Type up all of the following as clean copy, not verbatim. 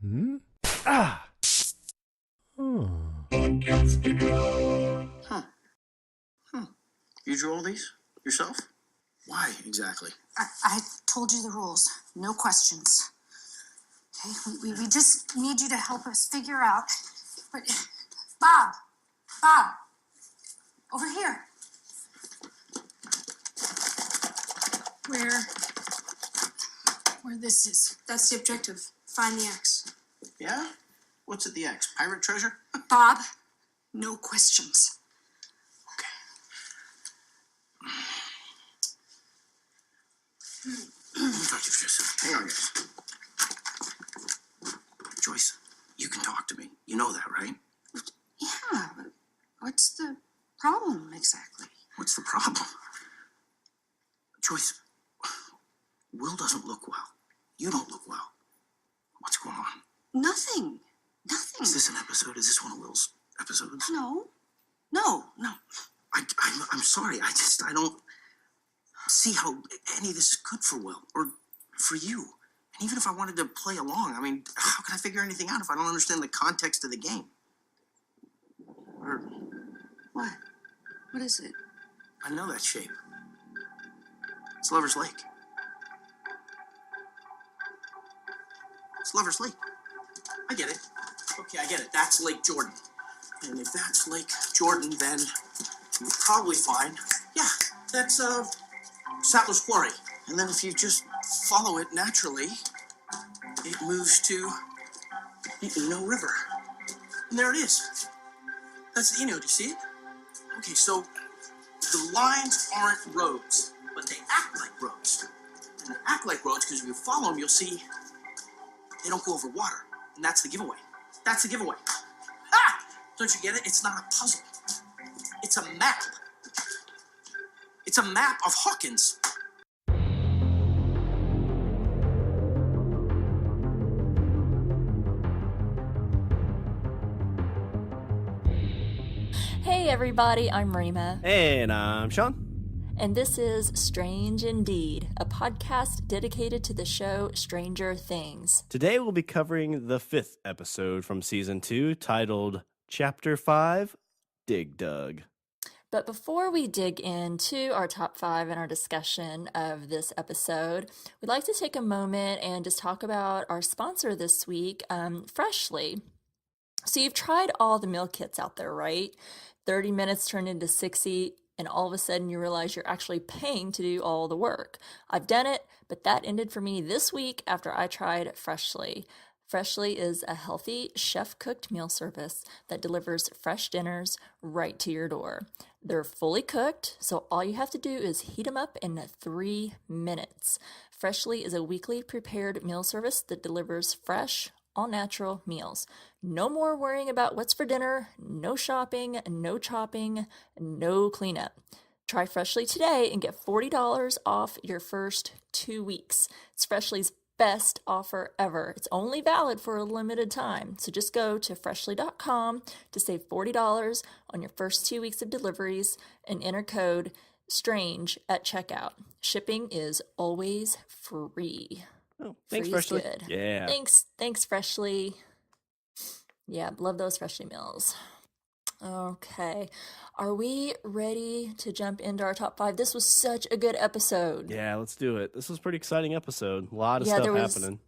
Hmm? Ah! Huh. You drew all these yourself? Why exactly? I told you the rules. No questions. Okay? We just need you to help us figure out. But Bob, over here. Where this is. That's the objective. Find the X. Yeah? What's at the X? Pirate treasure? Bob, no questions. Okay. Let me talk to you for just a second. Hang on, guys. Joyce, you can talk to me. You know that, right? Yeah, but what's the problem exactly? What's the problem? Joyce, Will doesn't look well. You don't look well. What's going on? Nothing. Is this an episode? Is this one of Will's episodes? No. I'm sorry. I don't see how any of this is good for Will or for you. And even if I wanted to play along, I mean, how can I figure anything out if I don't understand the context of the game? Or, What? What is it? I know that shape. It's Lover's Lake. It's Lover's Lake. I get it. Okay, I get it. That's Lake Jordan. And if that's Lake Jordan, then you're probably fine. Yeah, that's Sattler's Quarry. And then if you just follow it naturally, it moves to the Eno River. And there it is. That's the Eno. Do you see it? Okay, so the lines aren't roads, but they act like roads. And they act like roads because if you follow them, you'll see they don't go over water. And that's the giveaway. That's the giveaway. Ah! Don't you get it? It's not a puzzle. It's a map. It's a map of Hawkins. Hey everybody, I'm Rima. And I'm Shawn. And this is Strange Indeed, a podcast dedicated to the show Stranger Things. Today we'll be covering the 5th episode from Season 2, titled Chapter 5, Dig Dug. But before we dig into our top 5 and our discussion of this episode, we'd like to take a moment and just talk about our sponsor this week, Freshly. So you've tried all the meal kits out there, right? 30 minutes turned into 60, and all of a sudden you realize you're actually paying to do all the work. I've done it, but that ended for me this week after I tried Freshly. Freshly is a healthy, chef-cooked meal service that delivers fresh dinners right to your door. They're fully cooked, so all you have to do is heat them up in 3 minutes. Freshly is a weekly prepared meal service that delivers fresh, all-natural meals. No more worrying about what's for dinner, no shopping, no chopping, no cleanup. Try Freshly today and get $40 off your first 2 weeks. It's Freshly's best offer ever. It's only valid for a limited time. So just go to freshly.com to save $40 on your first 2 weeks of deliveries and enter code STRANGE at checkout. Shipping is always free. Oh, thanks, Free's Freshly. good. Yeah. Thanks, Freshly. Yeah, love those Freshly meals. Okay, are we ready to jump into our top 5? This was such a good episode. Yeah, let's do it. This was a pretty exciting episode. A lot of Yeah, stuff there was happening.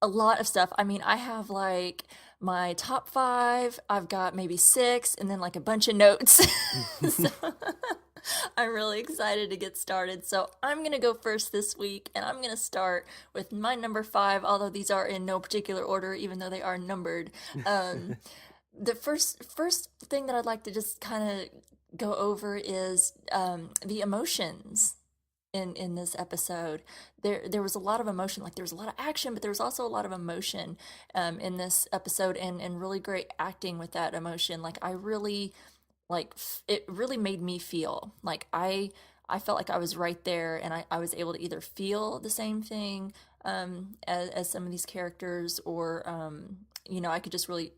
a lot of stuff. I mean, I have like my top 5, I've got maybe 6, and then like a bunch of notes. So, I'm really excited to get started. So I'm going to go first this week, and I'm going to start with my number 5, although these are in no particular order, even though they are numbered. The first thing that I'd like to just kind of go over is the emotions in this episode. There was a lot of emotion, like there was a lot of action, but there was also a lot of emotion in this episode, and really great acting with that emotion. Like I really, it really made me feel like I felt like I was right there, and I was able to either feel the same thing as some of these characters, or I could just really,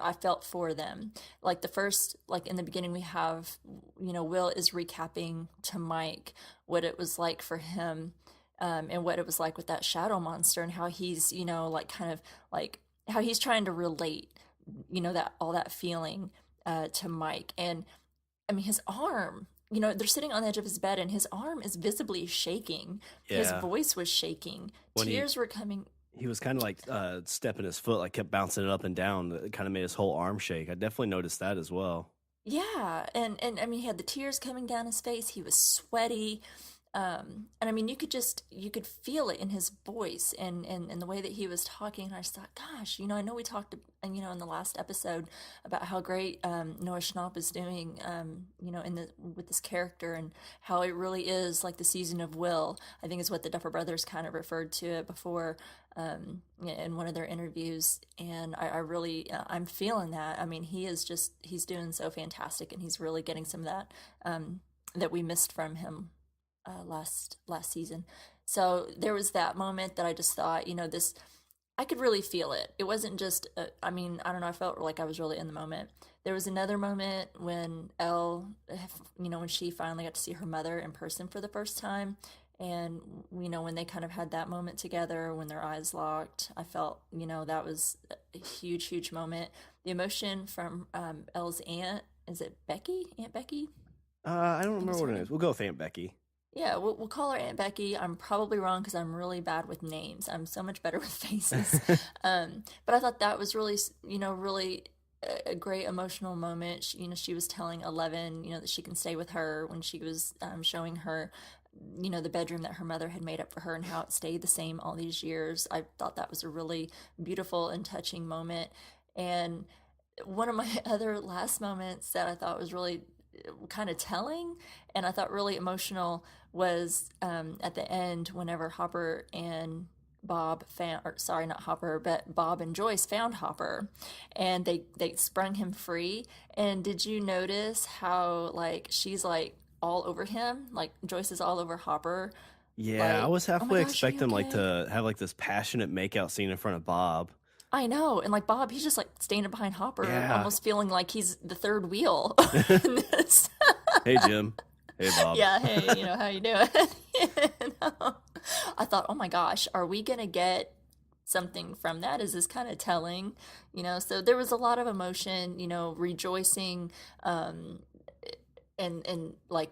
I felt for them. Like in the beginning we have, Will is recapping to Mike what it was like for him, and what it was like with that shadow monster, and how he's, kind of how he's trying to relate, that all that feeling to Mike. And I mean, his arm, they're sitting on the edge of his bed and his arm is visibly shaking. His Yeah. voice was shaking. When Tears were coming. he was kind of like stepping his foot, like kept bouncing it up and down. It kind of made his whole arm shake. I definitely noticed that as well. Yeah, and I mean, he had the tears coming down his face. He was sweaty, and I mean, you could feel it in his voice and the way that he was talking. And I just thought, gosh, I know we talked, in the last episode about how great Noah Schnapp is doing, in the with this character and how it really is like the season of Will. I think is what the Duffer Brothers kind of referred to it before in one of their interviews, and I really I'm feeling that. I mean, he's doing so fantastic, and he's really getting some of that that we missed from him last season. So there was that moment that I just thought, this I could really feel it. It wasn't just I mean, I don't know, I felt like I was really in the moment. There was another moment when Elle, when she finally got to see her mother in person for the first time, and when they kind of had that moment together, when their eyes locked, I felt that was a huge moment. The emotion from Elle's aunt, is it Becky, Aunt Becky? I don't I think remember it's what her it name. is. We'll go with Aunt Becky. Yeah, we'll call her Aunt Becky. I'm probably wrong because I'm really bad with names. I'm so much better with faces. But I thought that was really, really a great emotional moment. She was telling Eleven, that she can stay with her when she was showing her, the bedroom that her mother had made up for her and how it stayed the same all these years. I thought that was a really beautiful and touching moment. And one of my other last moments that I thought was really kind of telling and I thought really emotional was at the end whenever Hopper and Bob found, or sorry, not Hopper, but Bob and Joyce found Hopper, and they sprung him free. And did you notice how like she's like all over him, like Joyce is all over Hopper, Yeah, I like, was oh my halfway gosh, are you expecting like okay? to have like this passionate makeout scene in front of Bob. I know, and like Bob, he's just like standing behind Hopper, Yeah. almost feeling like he's the third wheel in this. Hey Jim. Hey Bob. Yeah, hey, how you doing? You know? I thought, oh my gosh, are we gonna get something from that? Is this kind of telling? So there was a lot of emotion, rejoicing, um, and like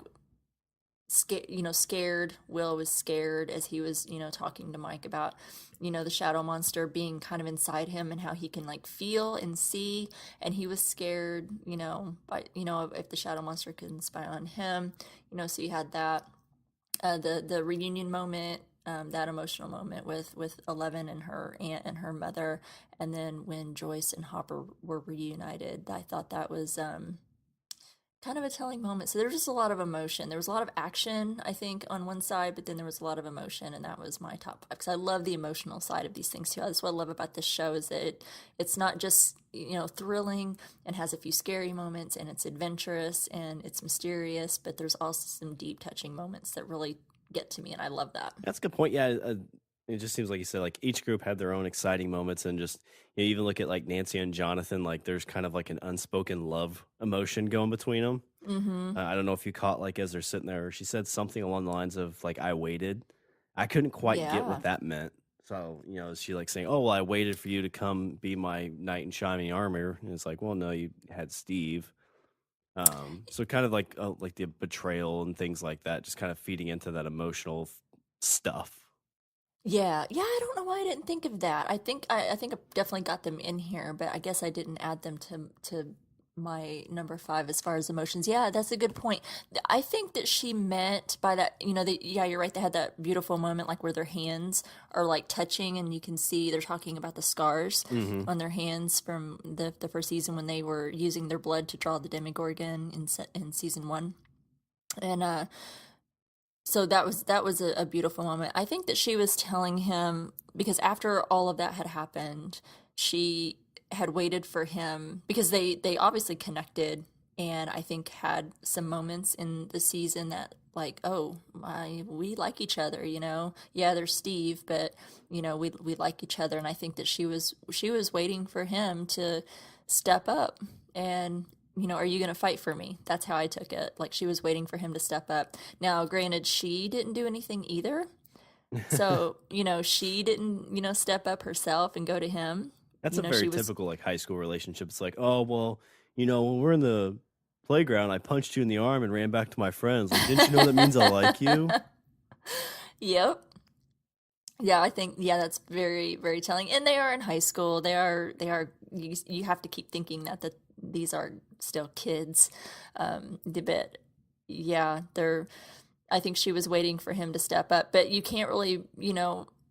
scared. Will was scared as he was, talking to Mike about, the shadow monster being kind of inside him and how he can like feel and see. And he was scared, by, if the shadow monster could spy on him, so you had that, the reunion moment, that emotional moment with Eleven and her aunt and her mother. And then when Joyce and Hopper were reunited, I thought that was, kind of a telling moment. So there was just a lot of emotion. There was a lot of action, I think, on one side, but then there was a lot of emotion, and that was my top five. Because I love the emotional side of these things too. That's what I love about this show is that it's not just thrilling and has a few scary moments, and it's adventurous and it's mysterious, but there's also some deep, touching moments that really get to me, and I love that. That's a good point. Yeah, it just seems like you said, like each group had their own exciting moments, and just even look at like Nancy and Jonathan. Like there's kind of like an unspoken love emotion going between them. Mm-hmm. I don't know if you caught like as they're sitting there, she said something along the lines of like "I waited." I couldn't quite get Yeah. what that meant. So is she like saying, "Oh, well, I waited for you to come be my knight in shining armor"? And it's like, well, no, you had Steve. So kind of like the betrayal and things like that, just kind of feeding into that emotional stuff. Yeah, yeah, I don't know why I didn't think of that. I think I definitely got them in here, but I guess I didn't add them to my number five as far as emotions. Yeah, that's a good point. I think that she meant by that, yeah, you're right. They had that beautiful moment, like where their hands are like touching, and you can see they're talking about the scars Mm-hmm. on their hands from the first season when they were using their blood to draw the Demogorgon in season one, and so that was a beautiful moment. I think that she was telling him because after all of that had happened, she had waited for him because they obviously connected, and I think had some moments in the season that like, oh, we like each other, Yeah, there's Steve, but we like each other, and I think that she was waiting for him to step up and are you going to fight for me? That's how I took it. Like she was waiting for him to step up. Now, granted, she didn't do anything either. So, she didn't, step up herself and go to him. That's You a know, very she was. typical like high school relationship. It's like, oh well, when we're in the playground, I punched you in the arm and ran back to my friends. Like, didn't you know that means I like you? Yep. Yeah, I think yeah, that's very very telling. And they are in high school. They are you have to keep thinking that these are still kids. The bit yeah, they're I think she was waiting for him to step up, but you can't really,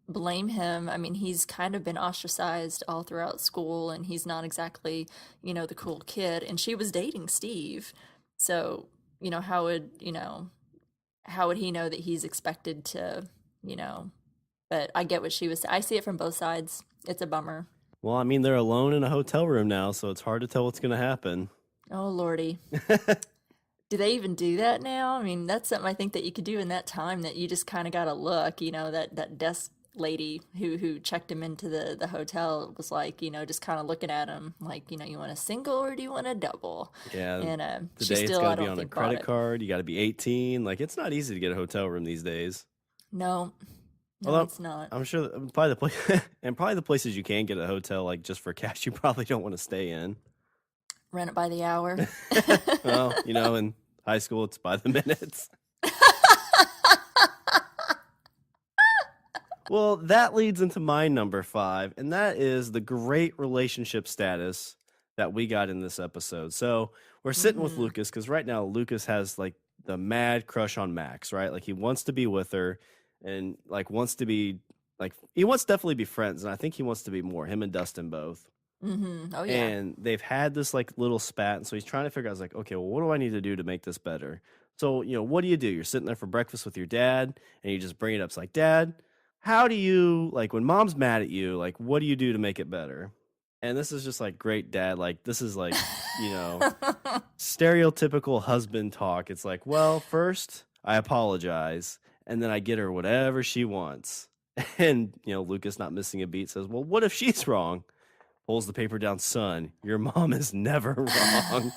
blame him. I mean, he's kind of been ostracized all throughout school and he's not exactly, the cool kid and she was dating Steve. So, how would he know that he's expected to, you know, but I get what she was. I see it from both sides. It's a bummer. Well, I mean, they're alone in a hotel room now, so it's hard to tell what's going to happen. Oh, Lordy. Do they even do that now? I mean, that's something I think that you could do in that time that you just kind of got to look, that desk lady who checked him into the hotel was like, just kind of looking at him like, you want a single or do you want a double? Yeah, And she today it's still, got I to be don't on a think, bought credit it. card. You got to be 18. Like, it's not easy to get a hotel room these days. No, no, Although it's not. I'm sure probably the place and probably the places you can get a hotel like just for cash, you probably don't want to stay in. Rent it by the hour. Well, in high school it's by the minutes. Well, that leads into my number 5, and that is the great relationship status that we got in this episode. So we're sitting with Mm-hmm. Lucas because right now Lucas has like the mad crush on Max, right? Like he wants to be with her and like wants to be like he wants to definitely be friends, and I think he wants to be more, him and Dustin both. Mm-hmm. Oh, yeah. And they've had this like little spat, and so he's trying to figure out, like, okay, well, what do I need to do to make this better? So, what do? You're sitting there for breakfast with your dad, and you just bring it up. It's like, Dad, how do you like when mom's mad at you? Like, what do you do to make it better? And this is just like great dad. Like, this is like, you know, stereotypical husband talk. It's like, well, first I apologize, and then I get her whatever she wants. And Lucas, not missing a beat, says, well, what if she's wrong? Pulls the paper down, son, your mom is never wrong.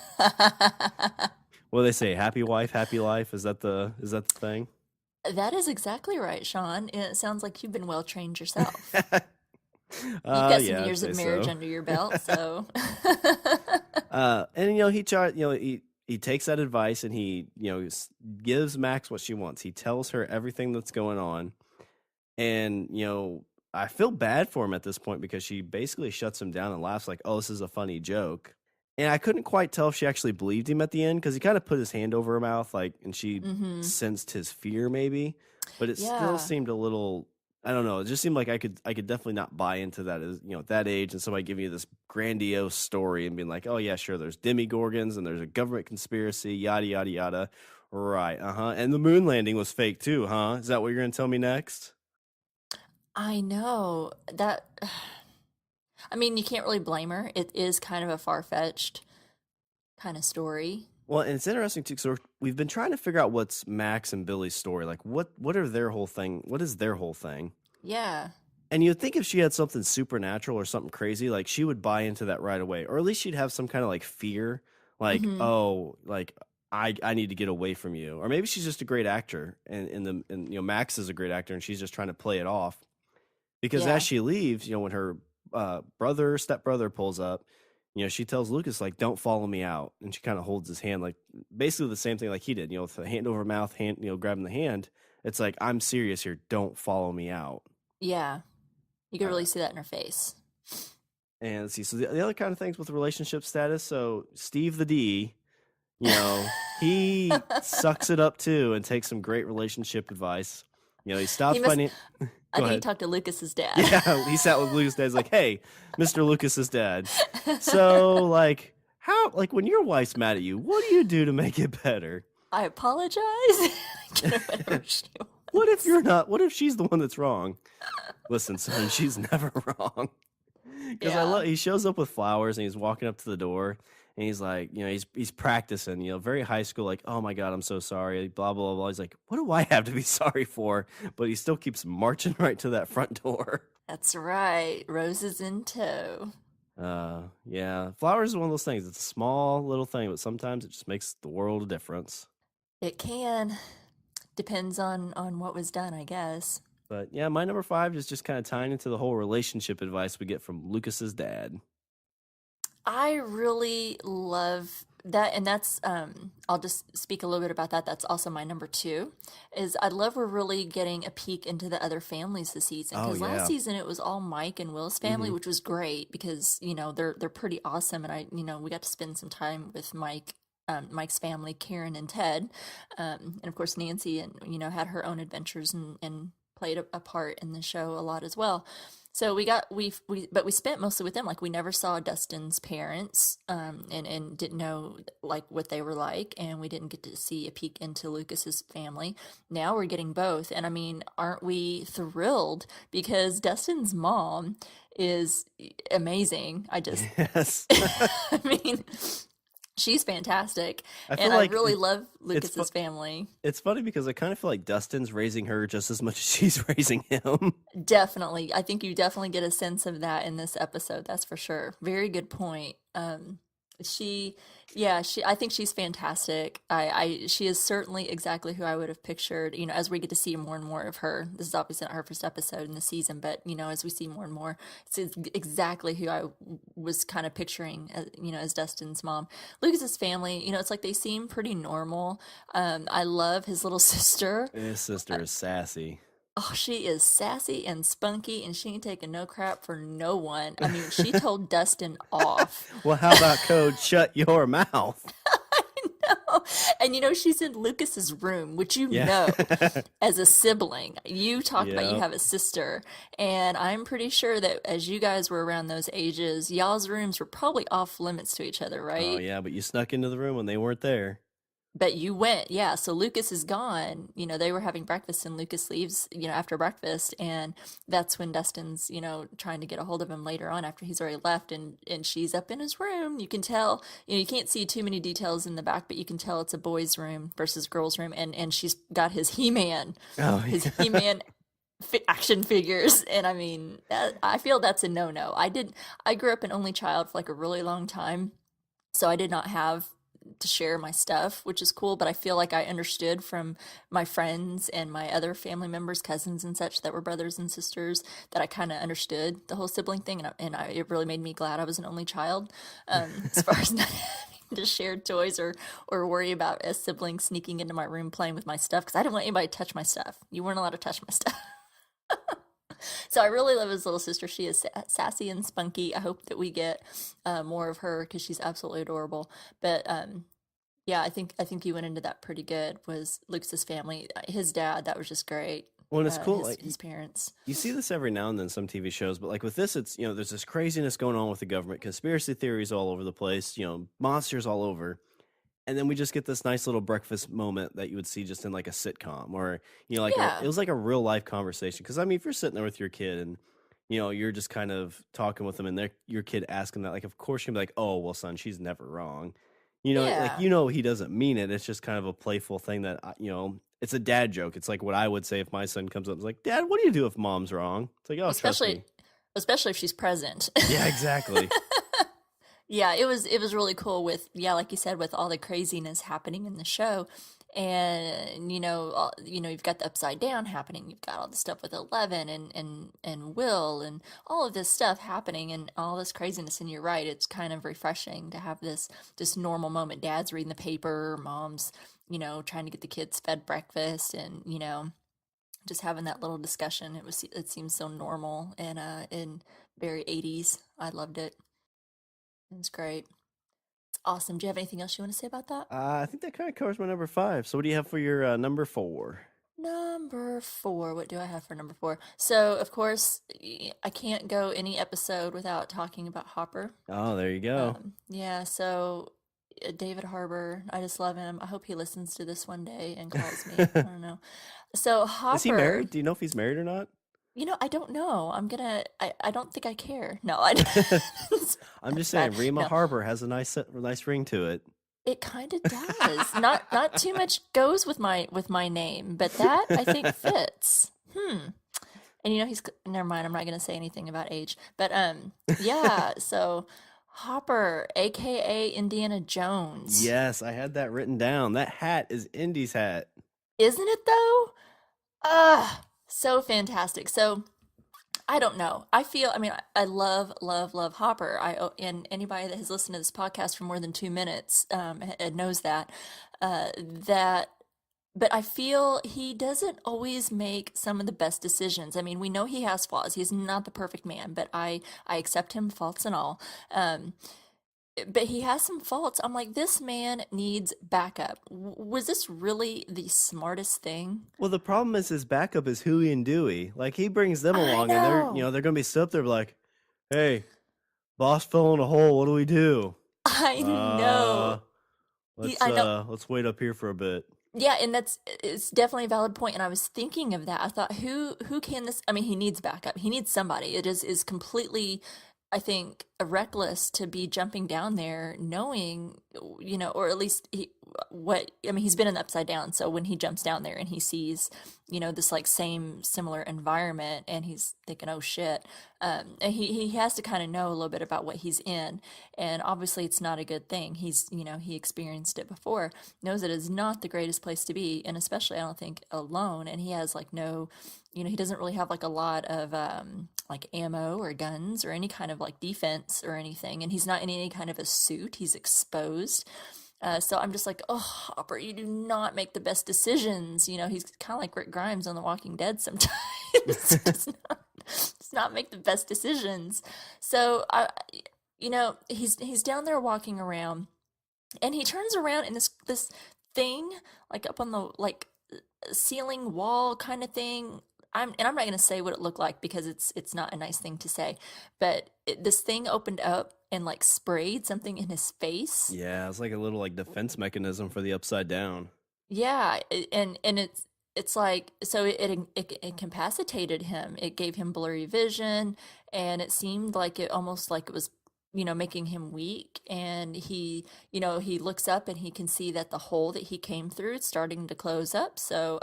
What do they say? Happy wife, happy life. Is that the thing? That is exactly right, Sean. It sounds like you've been well trained yourself. You've got some Yeah, I'd years say of marriage so. under your belt, so. And he tried. He takes that advice and he gives Max what she wants. He tells her everything that's going on, and I feel bad for him at this point because she basically shuts him down and laughs like, "Oh, this is a funny joke." And I couldn't quite tell if she actually believed him at the end because he kind of put his hand over her mouth, like, and she Mm-hmm. sensed his fear, maybe. But it still Yeah. seemed a little. I don't know. It just seemed like I could definitely not buy into that as at that age, and somebody giving you this grandiose story and being like, "Oh yeah, sure, there's demigorgons and there's a government conspiracy, yada yada yada." Right? And the moon landing was fake too, huh? Is that what you're gonna tell me next? I know that. I mean, you can't really blame her. It is kind of a far-fetched kind of story. Well, and it's interesting too. So we've been trying to figure out what's Max and Billy's story. Like, what are their whole thing? What is their whole thing? Yeah. And you'd think if she had something supernatural or something crazy, like she would buy into that right away, or at least she'd have some kind of like fear, like, Mm-hmm. oh, like I need to get away from you, or maybe she's just a great actor, and Max is a great actor, and she's just trying to play it off. Because as Yeah. she leaves, when her stepbrother pulls up, she tells Lucas, like, don't follow me out. And she kind of holds his hand, like, basically the same thing like he did, with the hand over mouth, hand, grabbing the hand. It's like, I'm serious here. Don't follow me out. Yeah. You can Uh, really see that in her face. and let's see. So the other kind of things with relationship status. So Steve the D, he sucks it up too and takes some great relationship advice. He stops He must. finding. I Go think he ahead. talked to Lucas's dad. Yeah, he sat with Lucas' dad. He's like, "Hey, Mr. Lucas's dad. So, like, like, when your wife's mad at you, what do you do to make it better? I apologize. Get her whatever she What if wants. you're not? What if she's the one that's wrong? Listen, son, she's never wrong." Because I Yeah. love. He shows up with flowers and he's walking up to the door and he's like, he's practicing, very high school, like, "Oh my God, I'm so sorry," blah blah blah. He's like, "What do I have to be sorry for?" But he still keeps marching right to that front door. That's right. Roses in tow. Yeah, flowers is one of those things. It's a small little thing, but sometimes it just makes the world a difference. It can. Depends on what was done, I guess. But yeah, my number 5 is just kind of tying into the whole relationship advice we get from Lucas's dad. I really love that, and that's I'll just speak a little bit about that. That's also my number 2. Is I love we're really getting a peek into the other families this season Oh because last yeah. season it was all Mike and Will's family, Hmm. which was great because they're pretty awesome, and we got to spend some time with Mike's family, Karen and Ted, and of course Nancy, and had her own adventures and played a part in the show a lot as well. So but we spent mostly with them. Like we never saw Dustin's parents, and didn't know like what they were like, and we didn't get to see a peek into Lucas's family. Now we're getting both, and I mean, aren't we thrilled? Because Dustin's mom is amazing. Yes. I mean, she's fantastic, I feel and I like really love it's Lucas's family. it's funny because I kind of feel like Dustin's raising her just as much as she's raising him. Definitely. I think you definitely get a sense of that in this episode. That's for sure. Very good point. She, yeah, I think she's fantastic. She is certainly exactly who I would have pictured, as we get to see more and more of her. This is obviously not her first episode in the season, but, as we see more and more, it's exactly who I was kind of picturing, as Dustin's mom. Lucas's family, it's like they seem pretty normal. I love his little sister. His sister is sassy. Oh, she is sassy and spunky, and she ain't taking no crap for no one. I mean, she told Dustin off. Well, how about code shut your mouth? No. And she's in Lucas's room, which Yeah. as a sibling. You talked about you Yep. have a sister, and I'm pretty sure that as you guys were around those ages, y'all's rooms were probably off limits to each other, Oh right? yeah, but you snuck into the room when they weren't there. But you went, yeah. So Lucas is gone. They were having breakfast, and Lucas leaves, after breakfast, and that's when Dustin's, trying to get a hold of him later on after he's already left, and she's up in his room. You can tell, you can't see too many details in the back, but you can tell it's a boy's room versus girl's room, and she's got his He-Man, Oh his yeah. He-Man action figures, and I mean, I feel that's a no-no. I grew up an only child for like a really long time, so I did not have to share my stuff, which is cool, but I feel like I understood from my friends and my other family members, cousins and such that were brothers and sisters, that I kind of understood the whole sibling thing, and it really made me glad I was an only child, as far as not having to share toys or worry about a sibling sneaking into my room playing with my stuff, because I didn't want anybody to touch my stuff. You weren't allowed to touch my stuff. So I really love his little sister. She is sassy and spunky. I hope that we get more of her because she's absolutely adorable. But yeah, I think you went into that pretty good. Was Lucas's family, his dad? That was just great. Well, and it's cool. His Like his parents. you see this every now and then some TV shows, but like with this, it's there's this craziness going on with the government, conspiracy theories all over the place, monsters all over, and then we just get this nice little breakfast moment that you would see just in like a sitcom or like it Yeah, was like a real life conversation. Because I mean, if you're sitting there with your kid and you're just kind of talking with them, and your kid asking that, like, of course you're gonna be like, oh well, son, she's never wrong. Like yeah. he doesn't mean it. It's just kind of a playful thing that it's a dad joke. It's like what I would say if my son comes up and is like, Dad, what do you do if mom's wrong? It's like, oh, trust Especially me. especially if she's present. Yeah, exactly. Yeah, it was really cool with, yeah, like you said, with all the craziness happening in the show. And you've got the upside down happening. You've got all the stuff with 11 and Will and all of this stuff happening and all this craziness. And you're right, it's kind of refreshing to have this normal moment. Dad's reading the paper, mom's trying to get the kids fed breakfast, and just having that little discussion. It seems so normal and very 80s. I loved it. It was great. It's awesome. Do you have anything else you want to say about that? I think that kind of covers my number 5. So what do you have for your number 4? Number 4. What do I have for number 4? So, of course, I can't go any episode without talking about Hopper. Oh, there you go. Yeah, so David Harbour, I just love him. I hope he listens to this one day and calls me. I don't know. So, Is he Hopper, married? Do you know if he's married or not? I don't know. I don't think I care. No, I I'm just that's bad. saying, Rima No, Harbor has a nice ring to it. it kind of does. Not too much goes with my name, but that I think fits. And he's never mind. I'm not going to say anything about age, but yeah. So Hopper, aka Indiana Jones, Yes, I had that written down. That hat is Indy's hat. isn't it though? Ah, So fantastic. So I don't know. I mean, I love, love, love Hopper. And anybody that has listened to this podcast for more than 2 minutes knows that. That, but I feel he doesn't always make some of the best decisions. I mean, we know he has flaws. He's not the perfect man, but I accept him, faults and all. Um, but he has some faults. I'm like, this man needs backup. Was this really the smartest thing? Well, the problem is his backup is Huey and Dewey. Like he brings them I along, and know. they're gonna be stood up there like, "Hey, boss fell in a hole. What do we do? I Uh, know. I know. let's wait up here for a bit." Yeah, and it's definitely a valid point. And I was thinking of that. I thought, who can this? I mean, he needs backup. He needs somebody. It is completely, I think, reckless to be jumping down there, knowing, or at least I mean, he's been in the Upside Down. So when he jumps down there and he sees, this like same similar environment, and he's thinking, oh shit, and he has to kind of know a little bit about what he's in, and obviously it's not a good thing. He experienced it before, knows it is not the greatest place to be, and especially I don't think alone. And he has like no, he doesn't really have like a lot of like ammo or guns or any kind of like defense or anything, and he's not in any kind of a suit. He's exposed. So I'm just like, oh, Hopper, you do not make the best decisions. He's kind of like Rick Grimes on The Walking Dead sometimes. Does not make the best decisions. So he's down there walking around, and he turns around, and this thing like up on the like ceiling wall kind of thing. I'm not gonna say what it looked like because it's not a nice thing to say, but this thing opened up and like sprayed something in his face. Yeah, it's like a little like defense mechanism for the Upside Down. Yeah, and it's like, so it incapacitated him. It gave him blurry vision, and it seemed like it almost like it was making him weak. And he looks up and he can see that the hole that he came through is starting to close up. So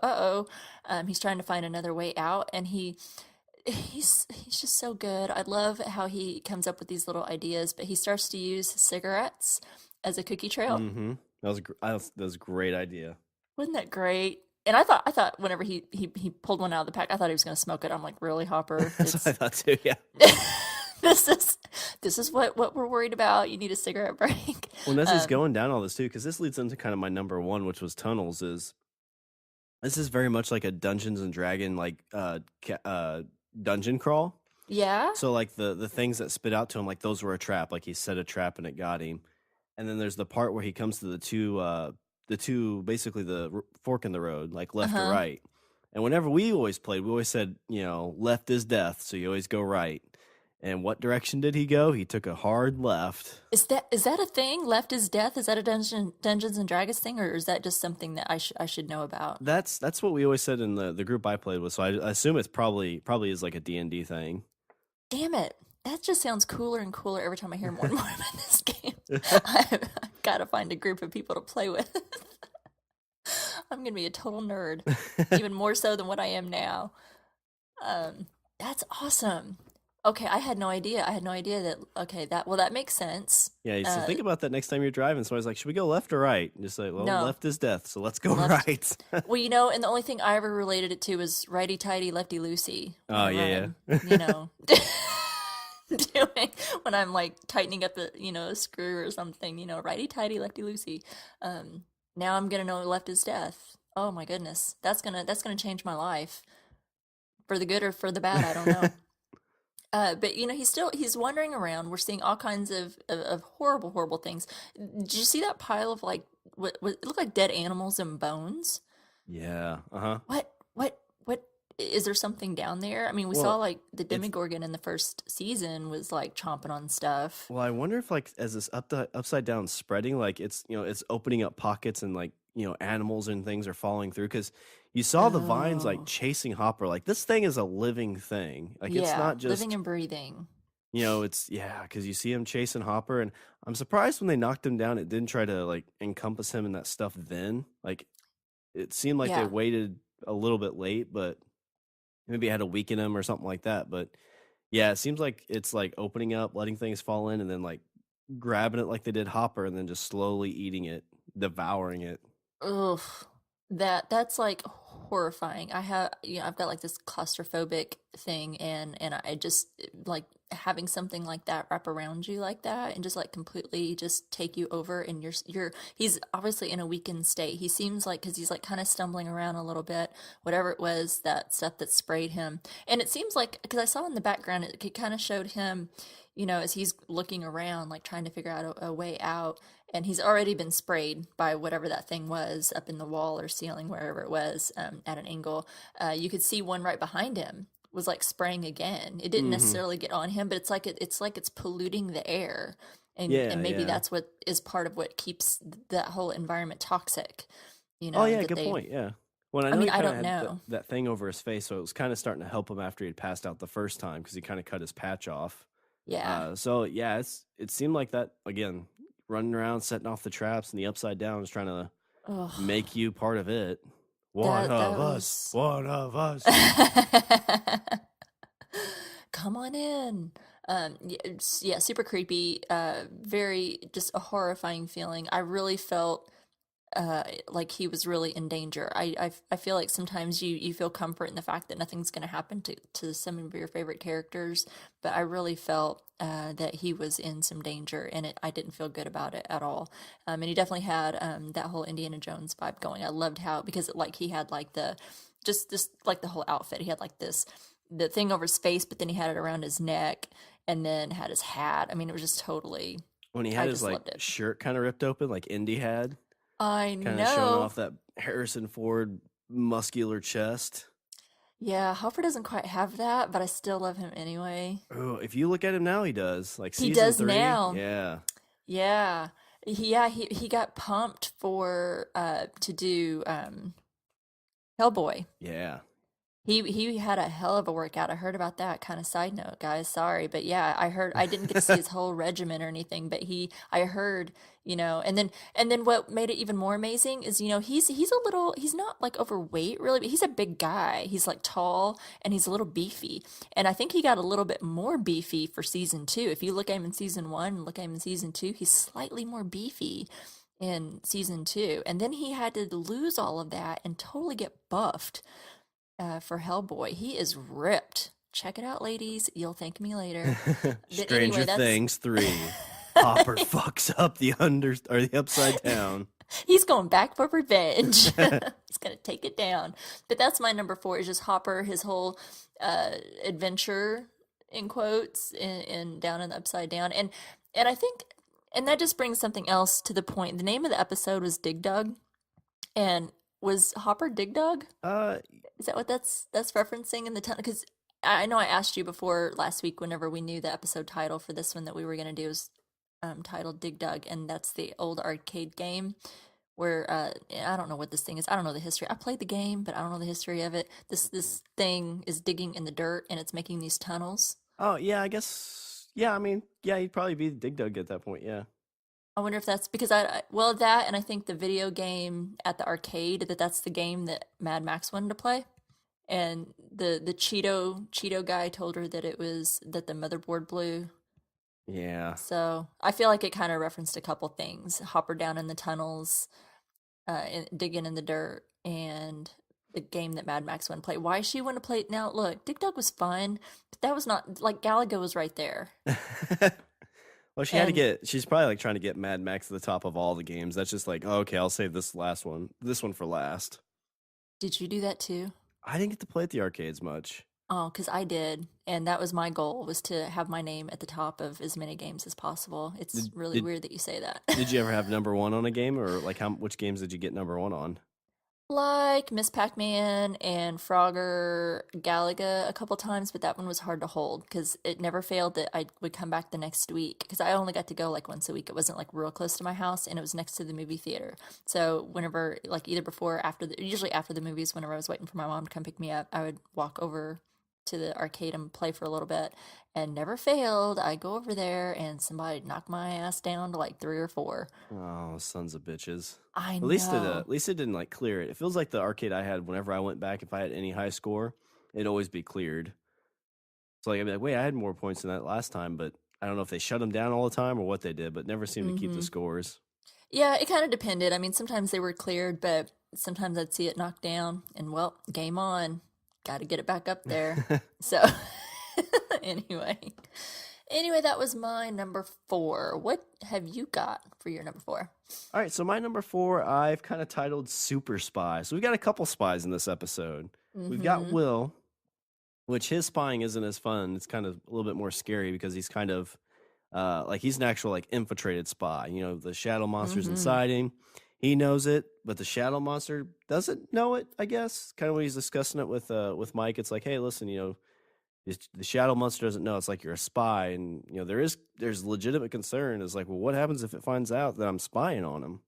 he's trying to find another way out, and he's just so good. I love how he comes up with these little ideas, but he starts to use cigarettes as a cookie trail. Mm-hmm. That was a great idea. Wasn't that great? And I thought whenever he pulled one out of the pack, I thought he was going to smoke it. I'm like, really, Hopper? That's what I thought too. Yeah. This is what we're worried about. You need a cigarette break. Well, as he's going down all this too, because this leads into kind of my number one, which was tunnels. This is very much like a Dungeons and Dragon like dungeon crawl. Yeah. So like the things that spit out to him, like those were a trap. Like he set a trap and it got him. And then there's the part where he comes to the two basically the fork in the road, like left or Uh-huh. right. And whenever we always played, we always said, left is death, so you always go right. And what direction did he go? He took a hard left. Is that a thing? Left is death? Is that a Dungeons and Dragons thing, or is that just something that I should know about? That's what we always said in the group I played with. So I assume it's probably is like a D&D thing. Damn it. That just sounds cooler and cooler every time I hear more and more about this game. I've got to find a group of people to play with. I'm going to be a total nerd, even more so than what I am now. That's awesome. Okay, I had no idea. I had no idea that. Okay, that makes sense. Yeah, so think about that next time you're driving. Somebody's like, should we go left or right? And just like, well, No. left is death, so let's go Left. right. Well, and the only thing I ever related it to was righty tighty, lefty loosey. Oh, yeah. Doing when I'm like tightening up a screw or something. Righty tighty, lefty loosey. Now I'm gonna know left is death. Oh my goodness, that's gonna change my life for the good or for the bad. I don't know. But he's wandering around. We're seeing all kinds of horrible, horrible things. Did you see that pile of like what it looked like dead animals and bones? Yeah. Uh-huh. What is there something down there? I mean, we Well, saw like the Demogorgon in the first season was like chomping on stuff. Well, I wonder if like as this upside down spreading, like it's it's opening up pockets and like animals and things are falling through because you saw the vines like Oh, chasing Hopper. Like this thing is a living thing. Like it's yeah, not living just and breathing. it's because you see him chasing Hopper, and I'm surprised when they knocked him down, it didn't try to like encompass him in that stuff. Then like it seemed like they Yeah. waited a little bit late, but maybe it had to weaken him or something like that. But yeah, it seems like it's like opening up, letting things fall in, and then like grabbing it like they did Hopper, and then just slowly eating it, devouring it. Ugh. That's like horrifying. I've got like this claustrophobic thing, and I just like having something like that wrap around you like that and just like completely just take you over, and he's obviously in a weakened state. He seems like, because he's like kind of stumbling around a little bit, whatever it was, that stuff that sprayed him. And it seems like, because I saw in the background, it kind of showed him, as he's looking around, like trying to figure out a way out, and he's already been sprayed by whatever that thing was up in the wall or ceiling, wherever it was, at an angle. You could see one right behind him was like spraying again. It didn't Mm-hmm. necessarily get on him, but it's like it's polluting the air, and Yeah, maybe yeah. that's what is part of what keeps that whole environment toxic. Oh yeah, That good they. point. Yeah. Well, I I know mean, he I kind of don't had know. that thing over his face, so it was kind of starting to help him after he had passed out the first time because he kind of cut his patch off. Yeah. So yeah, it seemed like that again, running around, setting off the traps, and the upside down is trying to Ugh. make you part of it. That One of us. Come on in. Yeah, super creepy. Very just a horrifying feeling. I really felt like he was really in danger. I feel like sometimes you feel comfort in the fact that nothing's going to happen to some of your favorite characters, but I really felt that he was in some danger, and I didn't feel good about it at all. And he definitely had that whole Indiana Jones vibe going. I loved how, because he had like just this, like the whole outfit. He had like the thing over his face, but then he had it around his neck, and then had his hat. I mean, it was just totally. When he I had his just like loved it. shirt kind of ripped open, like Indy had, I kind of showing know. off that Harrison Ford muscular chest. Yeah, Hopper doesn't quite have that, but I still love him anyway. Oh, if you look at him now, he does. Like He season does 3, now. yeah, Yeah. He got pumped for to do Hellboy. yeah. He had a hell of a workout. I heard about that. Kind of side note, guys. Sorry, but yeah, I didn't get to see his whole regimen or anything, but I heard, and then what made it even more amazing is, he's not like overweight really, but he's a big guy. He's like tall, and he's a little beefy. And I think he got a little bit more beefy for season 2. If you look at him in season 1 and look at him in season 2, he's slightly more beefy in season 2. And then he had to lose all of that and totally get buffed for Hellboy. He is ripped. Check it out, ladies. You'll thank me later. But Stranger anyway, Things 3. Hopper fucks up the upside down. he's going back for revenge. He's gonna take it down. But that's my number 4, is just Hopper, his whole adventure in quotes in down in the upside down. And I think, and that just brings something else to the point. The name of the episode was Dig Dug. And was Hopper Dig Dug? Is that what that's referencing in the title? Because I know I asked you before last week, whenever we knew the episode title for this one that we were going to do was titled Dig Dug, and that's the old arcade game where I don't know what this thing is. I don't know the history. I played the game, but I don't know the history of it. This thing is digging in the dirt, and it's making these tunnels. Oh yeah, I guess. Yeah, I mean, yeah, he'd probably be Dig Dug at that point. Yeah. I wonder if that's because that, and I think the video game at the arcade, that's the game that Mad Max wanted to play, and the Cheeto guy told her that it was that the motherboard blew. Yeah. So I feel like it kind of referenced a couple things: Hopper down in the tunnels, digging in the dirt, and the game that Mad Max wanted to play. Why she wanted to play it now? Look, Dig Dug was fun, but that was not like Galaga was right there. Well, she had to And get. She's probably like trying to get Mad Max to the top of all the games. That's just like, oh, okay, I'll save this one for last. did you do that too? I didn't get to play at the arcades much. Oh, because I did, and that was my goal, was to have my name at the top of as many games as possible. It's Did, really did weird that you say that. did you ever have number 1 on a game, or like which games did you get number 1 on? Like Miss Pac-Man and Frogger, Galaga a couple times, but that one was hard to hold because it never failed that I would come back the next week, because I only got to go like once a week. It wasn't like real close to my house, and it was next to the movie theater. So whenever, like either before or after, usually after the movies, whenever I was waiting for my mom to come pick me up, I would walk over to the arcade and play for a little bit, and never failed. I go over there and somebody knocked my ass down to like 3 or 4. Oh, sons of bitches. I At know. least it didn't like clear it. It feels like the arcade I had whenever I went back, if I had any high score, it'd always be cleared. So like I'd be like, wait, I had more points than that last time, but I don't know if they shut them down all the time or what they did, but never seemed to keep the Hmm. scores. Yeah, it kind of depended. I mean, sometimes they were cleared, but sometimes I'd see it knocked down, and well, game on. Got to get it back up there. So, anyway. Anyway, that was my number 4. What have you got for your number 4? All right, so my number 4, I've kind of titled Super Spy. So we've got a couple spies in this episode. We've got Will, which his spying isn't as fun. It's kind of a little bit more scary because he's kind of like he's an actual like infiltrated spy. You know, the shadow monster's inside him. He knows it, but the shadow monster doesn't know it, I guess. Kind of when he's discussing it with Mike, it's like, hey, listen, you know, the shadow monster doesn't know. It's like you're a spy, and you know there's legitimate concern. It's like, well, what happens if it finds out that I'm spying on him?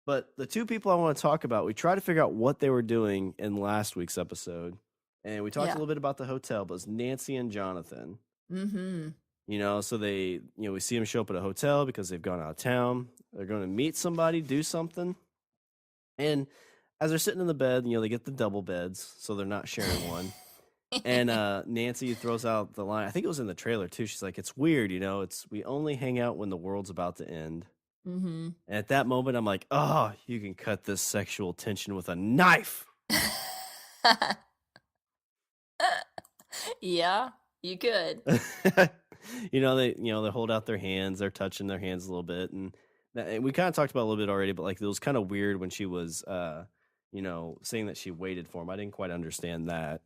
But the two people I want to talk about, we try to figure out what they were doing in last week's episode, and we talked a little bit about the hotel. But it's Nancy and Jonathan. You know, so we see them show up at a hotel because they've gone out of town. They're going to meet somebody, do something, and as they're sitting in the bed, you know, they get the double beds, so they're not sharing one. And Nancy throws out the line. I think it was in the trailer too. She's like, "It's weird, you know. We only hang out when the world's about to end." And at that moment, I'm like, "Oh, you can cut this sexual tension with a knife." Yeah, you could. They hold out their hands. They're touching their hands a little bit, and we kind of talked about it a little bit already. But like, it was kind of weird when she was, saying that she waited for him. I didn't quite understand that.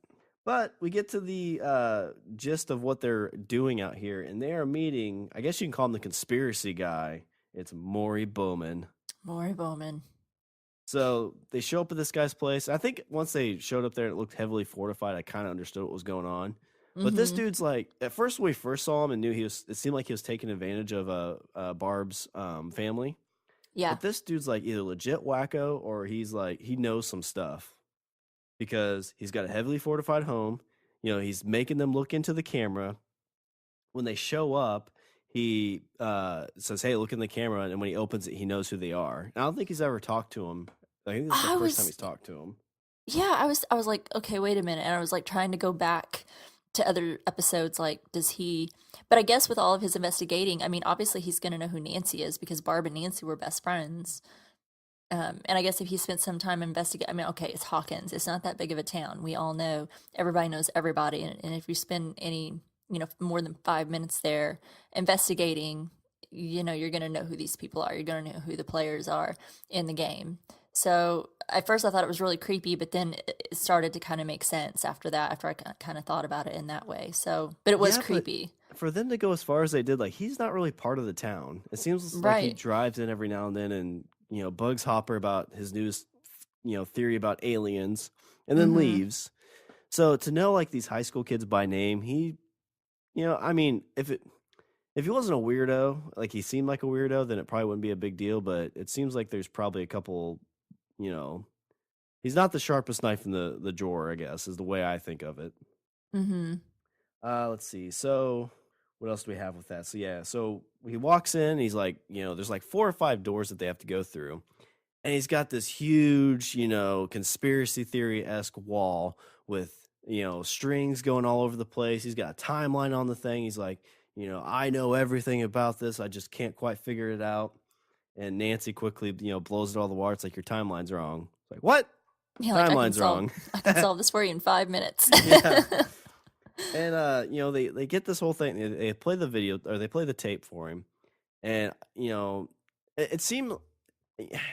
But we get to the gist of what they're doing out here, and they are meeting, I guess you can call him the conspiracy guy. It's Maury Bowman. Maury Bowman. So they show up at this guy's place. I think once they showed up there and it looked heavily fortified, I kind of understood what was going on. But this dude's like, at first when we first saw him and knew it seemed like he was taking advantage of Barb's family. Yeah. But this dude's like either legit wacko or he's like, he knows some stuff. Because he's got a heavily fortified home. You know, he's making them look into the camera. When they show up, he says, "Hey, look in the camera." And when he opens it, he knows who they are. And I don't think he's ever talked to him. I think this is the first time he's talked to him. Yeah, I was like, okay, wait a minute. And I was like trying to go back to other episodes. Like, does he... But I guess with all of his investigating, I mean, obviously he's going to know who Nancy is because Barb and Nancy were best friends. And I guess if he spent some time investigating, I mean, okay, it's Hawkins. It's not that big of a town. We all know, everybody knows everybody. And if you spend more than 5 minutes there investigating, you know, you're going to know who these people are. You're going to know who the players are in the game. So at first I thought it was really creepy, but then it started to kind of make sense after that, after I kind of thought about it in that way. So, but it was creepy. For them to go as far as they did, like, he's not really part of the town. It seems like he drives in every now and then and, you know, bugs Hopper about his newest, theory about aliens, and then leaves. So to know like these high school kids by name, he, I mean, if he wasn't a weirdo, like he seemed like a weirdo, then it probably wouldn't be a big deal. But it seems like there's probably a couple, he's not the sharpest knife in the drawer, I guess, is the way I think of it. Let's see. So what else do we have with that? So yeah, so he walks in, he's like, there's like 4 or 5 doors that they have to go through. And he's got this huge, conspiracy theory-esque wall with, strings going all over the place. He's got a timeline on the thing. He's like, I know everything about this. I just can't quite figure it out. And Nancy quickly, blows it all the water. It's like, your timeline's wrong. It's like, what? Yeah, timeline's wrong. I can solve this for you in 5 minutes. Yeah. And, they get this whole thing. They play the video, or they play the tape for him. And, it seemed,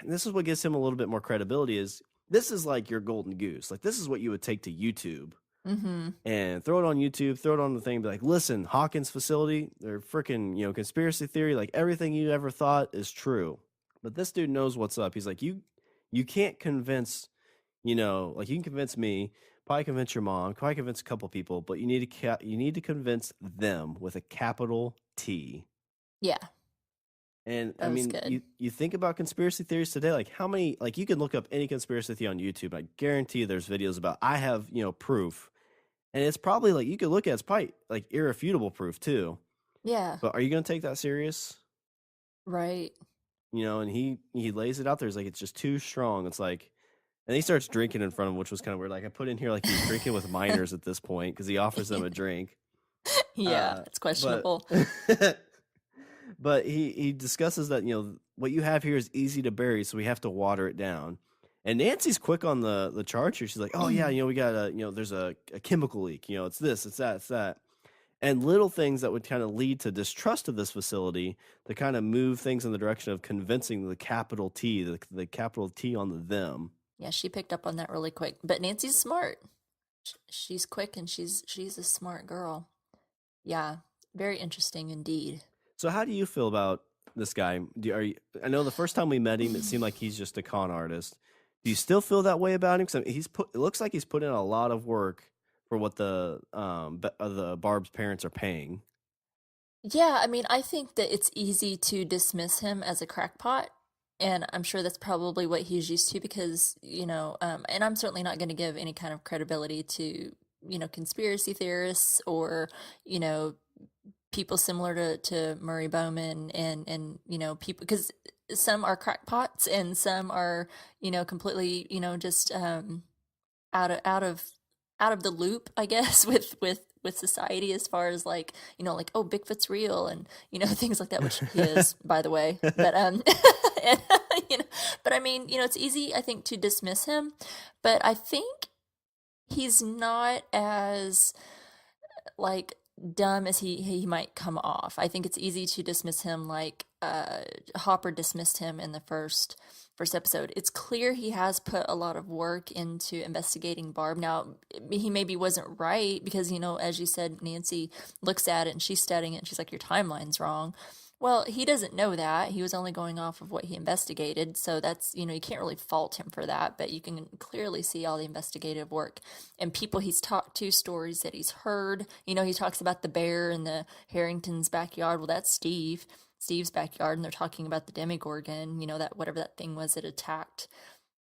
this is what gives him a little bit more credibility, is this is like your golden goose. Like, this is what you would take to YouTube. And throw it on YouTube, throw it on the thing, be like, listen, Hawkins facility, they're freaking, conspiracy theory, like everything you ever thought is true. But this dude knows what's up. He's like, you can't convince, like you can convince me, probably convince your mom, probably convince a couple people, but you need to convince them with a capital T. Yeah. And I mean, you think about conspiracy theories today, like how many, like you can look up any conspiracy theory on YouTube. I guarantee there's videos about, I have, proof. And it's probably like, you could look at it's probably like irrefutable proof too. Yeah. But are you going to take that serious? Right. And he lays it out there. It's like, it's just too strong. It's like, and he starts drinking in front of him, which was kind of weird. Like I put in here, like he's drinking with minors at this point because he offers them a drink. Yeah, it's questionable. But he discusses that, what you have here is easy to bury, so we have to water it down. And Nancy's quick on the charge here. She's like, oh yeah, we got there's a chemical leak. It's this, it's that, it's that. And little things that would kind of lead to distrust of this facility to kind of move things in the direction of convincing the capital T, the capital T on the them. Yeah, she picked up on that really quick. But Nancy's smart. She's quick and she's a smart girl. Yeah, very interesting indeed. So how do you feel about this guy? I know the first time we met him, it seemed like he's just a con artist. Do you still feel that way about him? Because it looks like he's put in a lot of work for what the Barb's parents are paying. Yeah, I mean, I think that it's easy to dismiss him as a crackpot, and I'm sure that's probably what he's used to because, and I'm certainly not going to give any kind of credibility to, conspiracy theorists or, people similar to Murray Bowman and people, because some are crackpots and some are, completely, just out of the loop, I guess, with society as far as like, oh, Bigfoot's real and, things like that, which he is, by the way. But, and, but I mean, it's easy, I think, to dismiss him, but I think he's not as like dumb as he might come off. I think it's easy to dismiss him like Hopper dismissed him in the first episode. It's clear he has put a lot of work into investigating Barb. Now, he maybe wasn't right because, as you said, Nancy looks at it and she's studying it and she's like, your timeline's wrong. Well, he doesn't know that. He was only going off of what he investigated. So that's, you can't really fault him for that, but you can clearly see all the investigative work and people he's talked to, stories that he's heard. He talks about the bear in the Harrington's backyard. Well, that's Steve's backyard, and they're talking about the Demogorgon, that whatever that thing was that attacked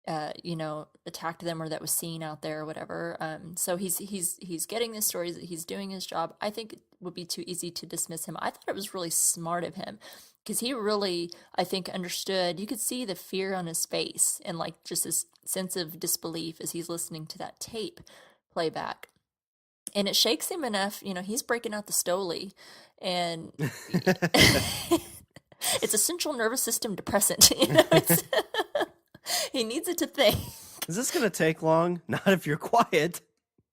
them or that was seen out there or whatever. So he's getting the stories, that he's doing his job. I think it would be too easy to dismiss him. I thought it was really smart of him because he really, I think, understood. You could see the fear on his face and like just this sense of disbelief as he's listening to that tape playback. And it shakes him enough, he's breaking out the Stoli and it's a central nervous system depressant. He needs it to think. Is this going to take long? Not if you're quiet.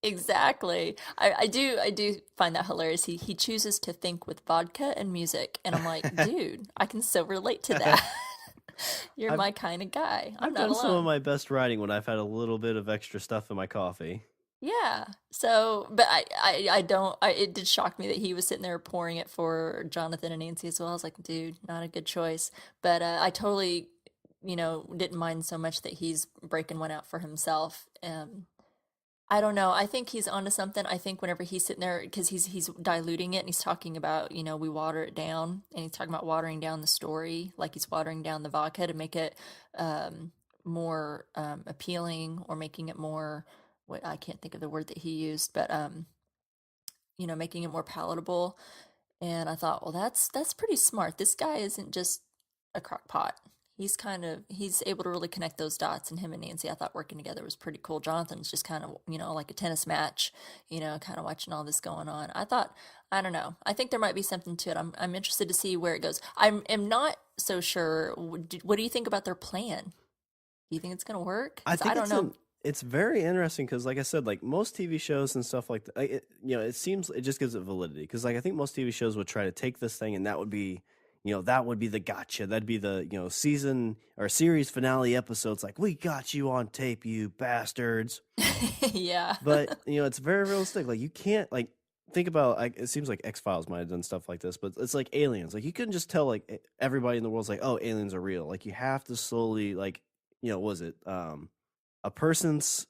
Exactly. I do find that hilarious. He chooses to think with vodka and music. And I'm like, dude, I can so relate to that. You're my kind of guy. I'm I've not done alone. some of my best writing when I've had a little bit of extra stuff in my coffee. Yeah. So, but it did shock me that he was sitting there pouring it for Jonathan and Nancy as well. I was like, dude, not a good choice. But I totally, didn't mind so much that he's breaking one out for himself. I don't know. I think he's onto something. I think whenever he's sitting there, because he's diluting it and he's talking about, we water it down, and he's talking about watering down the story, like he's watering down the vodka to make it more appealing or making it more, what I can't think of the word that he used, but making it more palatable. And I thought, well, that's pretty smart. This guy isn't just a crockpot. He's able to really connect those dots, and him and Nancy, I thought working together was pretty cool. Jonathan's just kind of, like a tennis match, kind of watching all this going on. I don't know. I think there might be something to it. I'm interested to see where it goes. I am not so sure. What do you think about their plan? Do you think it's going to work? I don't know. It's very interesting because, like I said, like most TV shows and stuff like that, it seems it just gives it validity. Because, like, I think most TV shows would try to take this thing, and that would be the gotcha. That'd be the season or series finale episodes. Like, we got you on tape, you bastards. Yeah. But it's very realistic. Like, you can't think about. It seems like X-Files might have done stuff like this, but it's like aliens. Like, you couldn't just tell like everybody in the world's like, oh, aliens are real. Like, you have to slowly was it a person's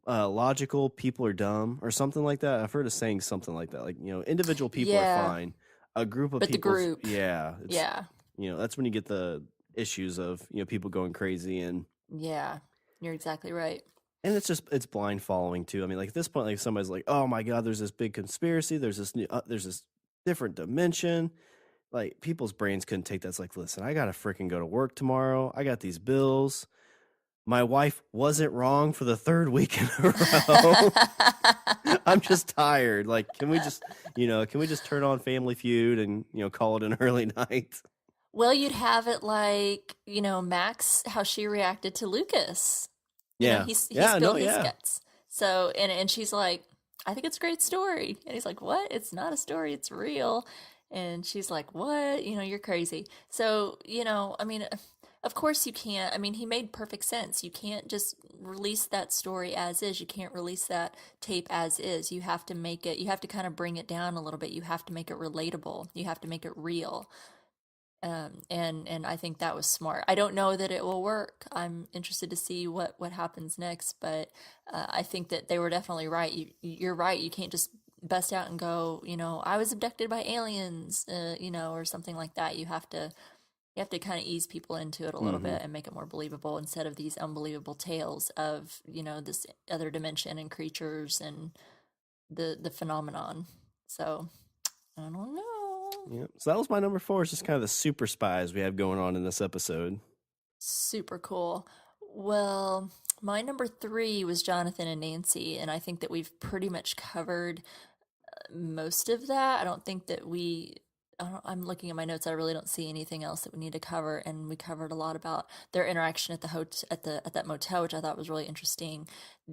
logical, people are dumb, or something like that. I've heard of saying something like that. Like, individual people are fine. A group of people. But the group. Yeah. Yeah. That's when you get the issues of, people going crazy and. Yeah. You're exactly right. And it's blind following too. I mean, like at this point, like somebody's like, oh my God, there's this big conspiracy. There's this different dimension. Like people's brains couldn't take that. It's like, listen, I got to freaking go to work tomorrow. I got these bills. My wife wasn't wrong for the third week in a row. I'm just tired. Like, can we just turn on Family Feud and, call it an early night? Well, you'd have it like, Max, how she reacted to Lucas. Yeah. He Yeah, no, spilled his yeah. guts. So, and she's like, I think it's a great story. And he's like, what? It's not a story, it's real. And she's like, what? You're crazy. So, I mean, of course you can't. I mean, he made perfect sense. You can't just release that story as is. You can't release that tape as is. You have to kind of bring it down a little bit. You have to make it relatable. You have to make it real. And I think that was smart. I don't know that it will work. I'm interested to see what happens next, but I think that they were definitely right. You're right. You can't just bust out and go, I was abducted by aliens, or something like that. You have to kind of ease people into it a little Hmm. bit and make it more believable instead of these unbelievable tales of, this other dimension and creatures and the phenomenon. So I don't know. Yeah. So that was my number four. It's just kind of the super spies we have going on in this episode. Super cool. Well, my number three was Jonathan and Nancy, and I think that we've pretty much covered most of that. I don't think that I'm looking at my notes. I really don't see anything else that we need to cover, and we covered a lot about their interaction at the at that motel, which I thought was really interesting.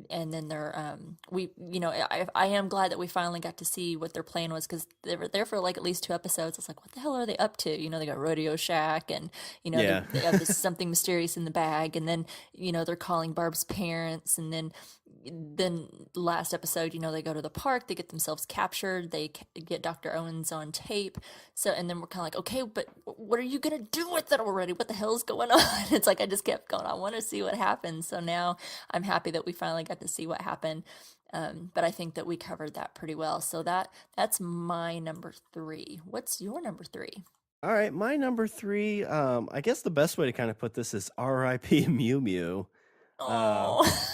And then I am glad that we finally got to see what their plan was because they were there for like at least two episodes. I was like, what the hell are they up to? They got Rodeo Shack, and Yeah. they have this something mysterious in the bag, and then they're calling Barb's parents, and then last episode, they go to the park, they get themselves captured, they get Dr. Owens on tape. So, and then we're kind of like, okay, but what are you going to do with it already? What the hell's going on? It's like, I just kept going, I want to see what happens. So now I'm happy that we finally got to see what happened. But I think that we covered that pretty well. So that's my number three. What's your number three? All right, my number three. I guess the best way to kind of put this is R.I.P. Mew Mew. Uh, Oh,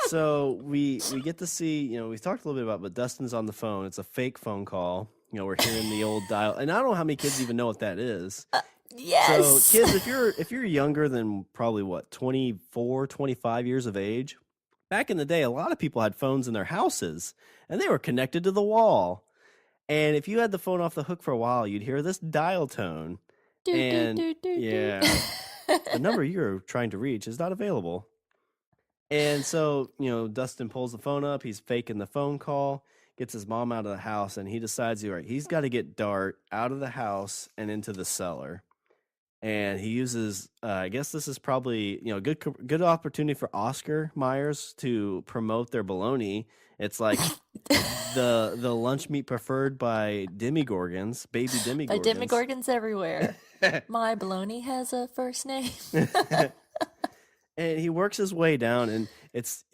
so we get to see. We talked a little bit about, but Dustin's on the phone. It's a fake phone call. We're hearing the old dial, and I don't know how many kids even know what that is. So yes. kids, if you're younger than probably what 24, 25 years of age, back in the day, a lot of people had phones in their houses, and they were connected to the wall. And if you had the phone off the hook for a while, you'd hear this dial tone. Do, do, And do, do, do. yeah, the number you're trying to reach is not available. And so, Dustin pulls the phone up. He's faking the phone call, gets his mom out of the house, and he decides, all right, he's got to get Dart out of the house and into the cellar. And he uses, I guess this is probably, good opportunity for Oscar Myers to promote their bologna. It's like the lunch meat preferred by demigorgons, baby By demigorgons. demigorgons everywhere. My baloney has a first name. And he works his way down, and it's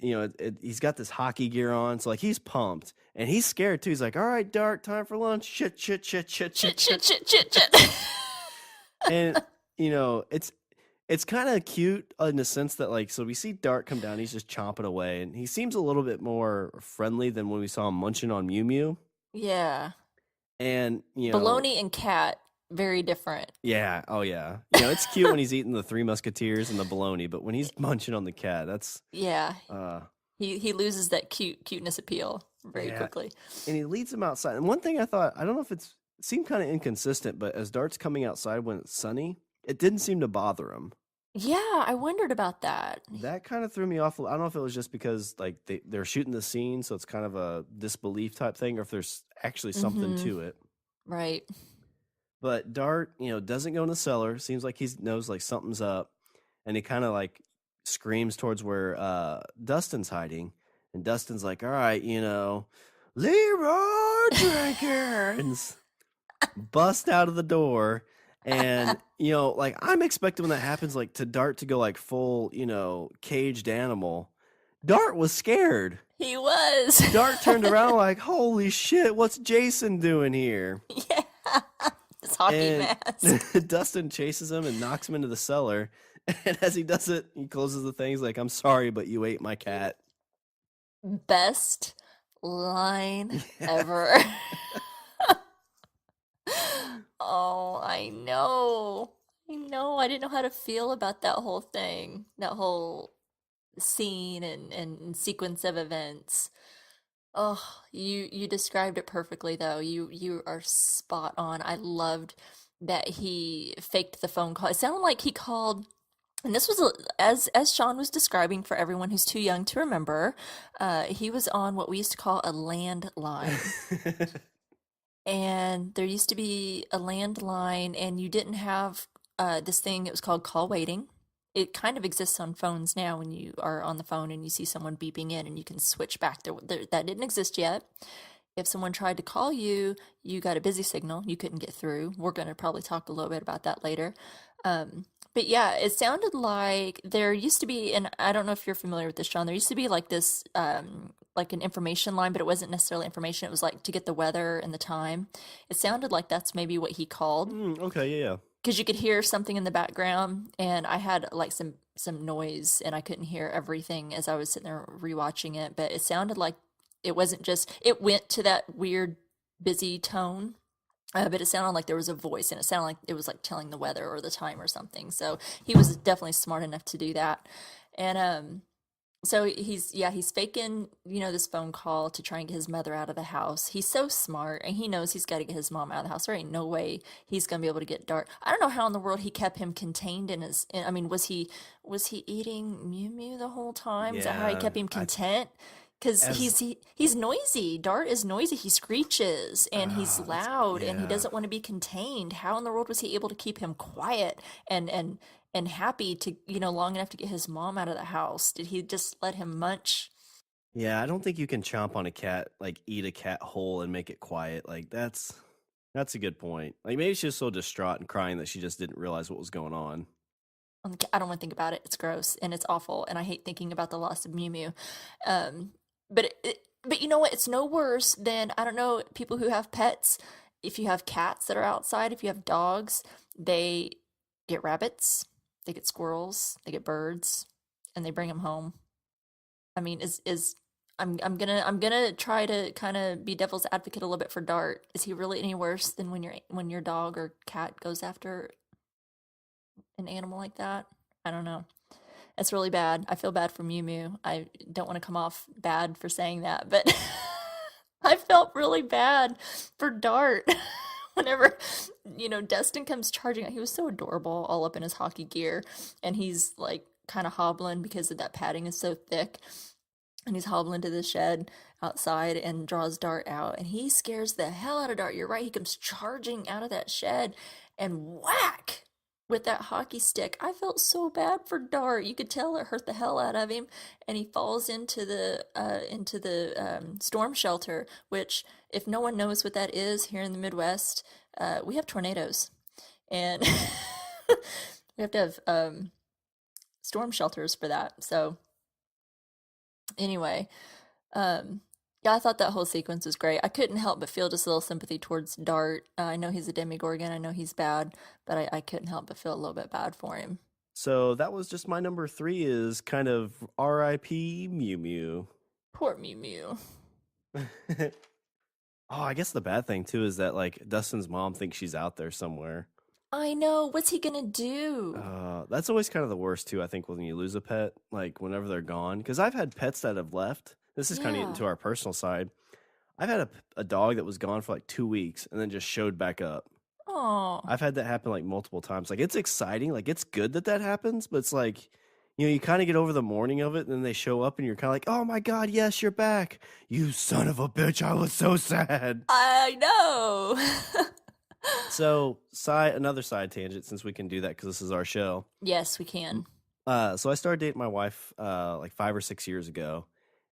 he's got this hockey gear on, so like he's pumped and he's scared too. He's like, "All right, Dart, time for lunch." Shit, shit, shit, shit, shit, Chit, chit, shit. chit, chit, chit. And it's kind of cute in the sense that like so we see Dart come down, he's just chomping away, and he seems a little bit more friendly than when we saw him munching on Mew Mew. Yeah. And Baloney and cat, very different. yeah, oh yeah, it's cute when he's eating the Three Musketeers and the bologna, but when he's munching on the cat, that's Yeah. uh He loses that cuteness appeal very yeah. quickly. And he leads him outside. And one thing I thought, I don't know if it seemed kind of inconsistent, but as Dart's coming outside when it's sunny, it didn't seem to bother him. Yeah, I wondered about that. That kind of threw me off. I don't know if it was just because like they're shooting the scene, so it's kind of a disbelief type thing, or if there's actually something Mm-hmm. to it. Right. But Dart, doesn't go in the cellar. Seems like he knows like something's up, and he kind of like screams towards where Dustin's hiding, and Dustin's like, "All right, Leroy Jenkins." Bust out of the door, and like I'm expecting when that happens, like to Dart to go like full, caged animal. Dart was scared. He was. Dart turned around like, holy shit, what's Jason doing here? Yeah. This hockey And mask. Dustin chases him and knocks him into the cellar. And as he does it, he closes the thing. He's like, I'm sorry, but you ate my cat. Best line ever. Oh, I know. I know. I didn't know how to feel about that whole thing, that whole scene and sequence of events. Oh, you described it perfectly though. You are spot on. I loved that he faked the phone call. It sounded like he called, and this was as Shawn was describing for everyone who's too young to remember. He was on what we used to call a landline. And there used to be a landline, and you didn't have this thing. It was called call waiting. It kind of exists on phones now when you are on the phone and you see someone beeping in and you can switch back. That didn't exist yet. If someone tried to call you, you got a busy signal. You couldn't get through. We're going to probably talk a little bit about that later. But yeah, it sounded like there used to be, and I don't know if you're familiar with this, Shawn, there used to be like this, like an information line, but it wasn't necessarily information. It was like to get the weather and the time. It sounded like that's maybe what he called, Okay, yeah. because you could hear something in the background, and I had like some noise, and I couldn't hear everything as I was sitting there rewatching it. But it sounded like it wasn't just, it went to that weird busy tone. But it sounded like there was a voice, and it sounded like it was like telling the weather or the time or something. So he was definitely smart enough to do that. And so he's faking, this phone call to try and get his mother out of the house. He's so smart, and he knows he's got to get his mom out of the house. There ain't no way he's gonna be able to get Dart. I don't know how in the world he kept him contained in his. I mean, was he eating Mew Mew the whole time? Is that how he Yeah, kept him content? Because as he's noisy. Dart is noisy. He screeches and he's that's loud, and he yeah. doesn't want to be contained. How in the world was he able to keep him quiet and happy to, long enough to get his mom out of the house? Did he just let him munch? Yeah, I don't think you can chomp on a cat, like eat a cat whole and make it quiet. Like that's a good point. Like maybe she's so distraught and crying that she just didn't realize what was going on. I don't want to think about it. It's gross and it's awful, and I hate thinking about the loss of Mew Mew. Um, but you know what? It's no worse than, I don't know, people who have pets. If you have cats that are outside, if you have dogs, they get rabbits, they get squirrels, they get birds, and they bring them home. I mean, is I'm gonna try to kind of be devil's advocate a little bit for Dart. Is he really any worse than when your dog or cat goes after an animal like that? I don't know. It's really bad. I feel bad for Mew Mew. I don't want to come off bad for saying that, but I felt really bad for Dart. Whenever, Dustin comes charging out, he was so adorable, all up in his hockey gear, and he's like kind of hobbling because of that padding is so thick. And he's hobbling to the shed outside and draws Dart out, and he scares the hell out of Dart. You're right. He comes charging out of that shed and whack with that hockey stick. I felt so bad for Dart. You could tell it hurt the hell out of him, and he falls into the storm shelter. Which, if no one knows what that is here in the Midwest, we have tornadoes, and we have to have storm shelters for that. So anyway, yeah, I thought that whole sequence was great. I couldn't help but feel just a little sympathy towards Dart. I know he's a Demogorgon. I know he's bad, but I couldn't help but feel a little bit bad for him. So that was just my number 3 is kind of R.I.P. Mew Mew. Poor Mew Mew. Oh, I guess the bad thing too is that like Dustin's mom thinks she's out there somewhere. I know. What's he gonna do? That's always kind of the worst too, I think, when you lose a pet, like whenever they're gone. Because I've had pets that have left. This is kind of Yeah. into our personal side. I've had a dog that was gone for like 2 weeks and then just showed back up. Oh, I've had that happen like multiple times. Like it's exciting, like it's good that happens, but it's like, you kind of get over the morning of it, and then they show up, and you're kind of like, "Oh my God, yes, you're back! You son of a bitch! I was so sad." I know. So, another side tangent, since we can do that because this is our show. Yes, we can. So I started dating my wife like 5 or 6 years ago,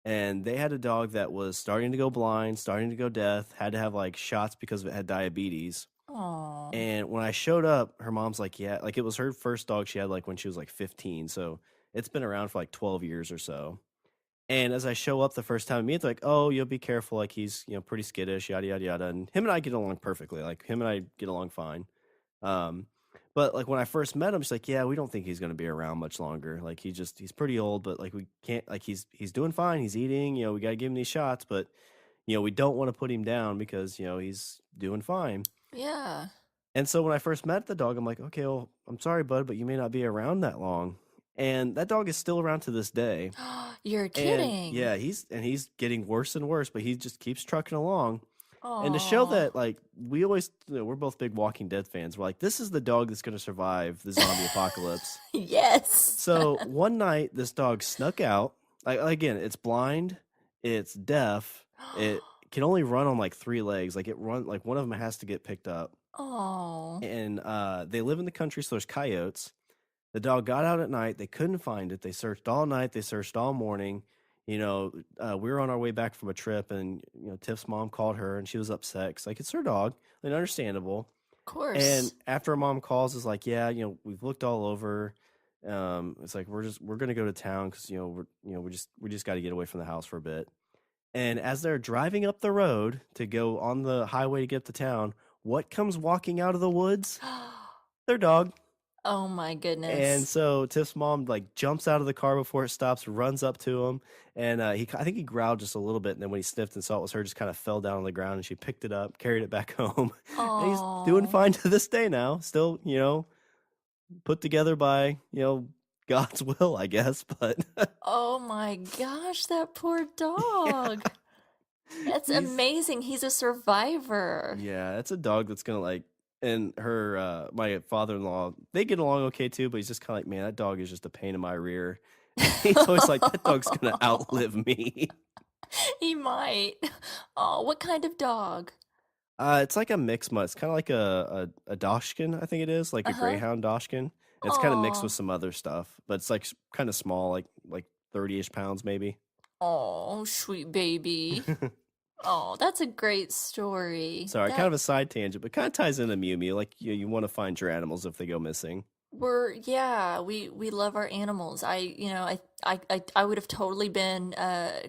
and they had a dog that was starting to go blind, starting to go deaf, had to have like shots because it had diabetes. Oh, And when I showed up, her mom's like, yeah, like it was her first dog she had like when she was like 15. So it's been around for like 12 years or so. And as I show up the first time I meet, they're like, oh, you'll be careful. Like he's, pretty skittish, yada, yada, yada. And him and I get along perfectly. Like him and I get along fine. But like when I first met him, she's like, yeah, we don't think he's going to be around much longer. Like he's pretty old, but like we can't, like he's doing fine. He's eating, we got to give him these shots, but we don't want to put him down because, he's doing fine. yeah. And so when I first met the dog, I'm like, okay, well, I'm sorry, bud, but you may not be around that long. And that dog is still around to this day. You're And kidding. yeah, he's getting worse and worse, but he just keeps trucking along. And to show Oh. that, like, we always, we're both big Walking Dead fans. We're like, this is the dog that's going to survive the zombie apocalypse. Yes. So one night, this dog snuck out. Like, again, it's blind, it's deaf, it can only run on like 3 legs. Like like one of them has to get picked up. Oh. And they live in the country, so there's coyotes. The dog got out at night. They couldn't find it. They searched all night. They searched all morning. We were on our way back from a trip, and Tiff's mom called her, and she was upset because like it's her dog, and understandable. Of course. And after her mom calls, is like, yeah, we've looked all over. It's like we're gonna go to town because we just got to get away from the house for a bit. And as they're driving up the road to go on the highway to get to town, what comes walking out of the woods? Their dog. Oh my And goodness. so Tiff's mom like jumps out of the car before it stops, runs up to him, and I think he growled just a little bit, and then when he sniffed and saw it was her, just kind of fell down on the ground, and she picked it up, carried it back home, and he's doing Oh. fine to this day now. Still, put together by God's will, I guess. But Oh my gosh, that poor dog. That's he's amazing. He's a survivor. yeah, it's a dog that's gonna like. And her, my father-in-law, they get along okay too, but he's just kind of like, man, that dog is just a pain in my rear. He's always like, that dog's gonna outlive me. He might. Oh, what kind of dog? It's like a mixed mutt. It's kind of like a Dachshund, I think it is, like a Uh-huh. Greyhound Dachshund. It's kind of mixed with Oh. some other stuff, but it's like kind of small, like 30-ish pounds maybe. Oh, sweet baby. Oh, that's a great story. Sorry, kind of a side tangent, but kind of ties into Mew Mew. Like you want to find your animals if they go missing. We love our animals. I would have totally been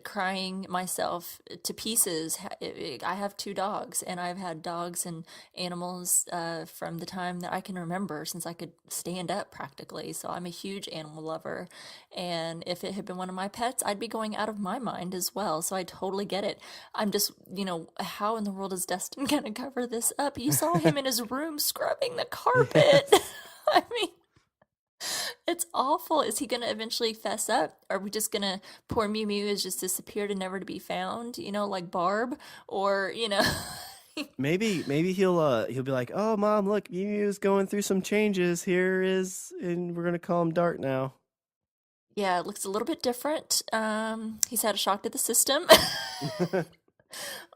crying myself to pieces. I have 2 dogs, and I've had dogs and animals from the time that I can remember, since I could stand up practically. So I'm a huge animal lover, and if it had been one of my pets, I'd be going out of my mind as well. So I totally get it. I'm just, how in the world is Dustin gonna cover this up? You saw him in his room scrubbing the carpet. I mean, it's awful. Is he going to eventually fess up? Are we just going to, poor Mew Mew has just disappeared and never to be found, like Barb? Or, Maybe he'll be like, oh mom, look, Mew Mew's going through some changes. Here is, and we're gonna call him Dart now. yeah, it looks a little bit different. He's had a shock to the system.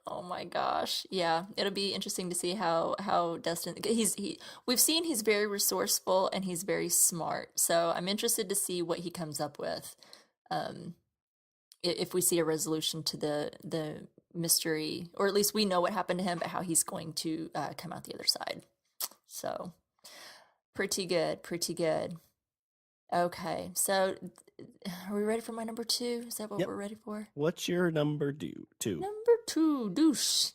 Oh my gosh. Yeah, it'll be interesting to see how Dustin we've seen he's very resourceful and he's very smart. So I'm interested to see what he comes up with. Um if we see a resolution to the mystery, or at least we know what happened to him, but how he's going to come out the other side. So pretty good, pretty good. Okay, so are we ready for my number 2? Is that what Yep. we're ready for? What's your number 2? Number 2,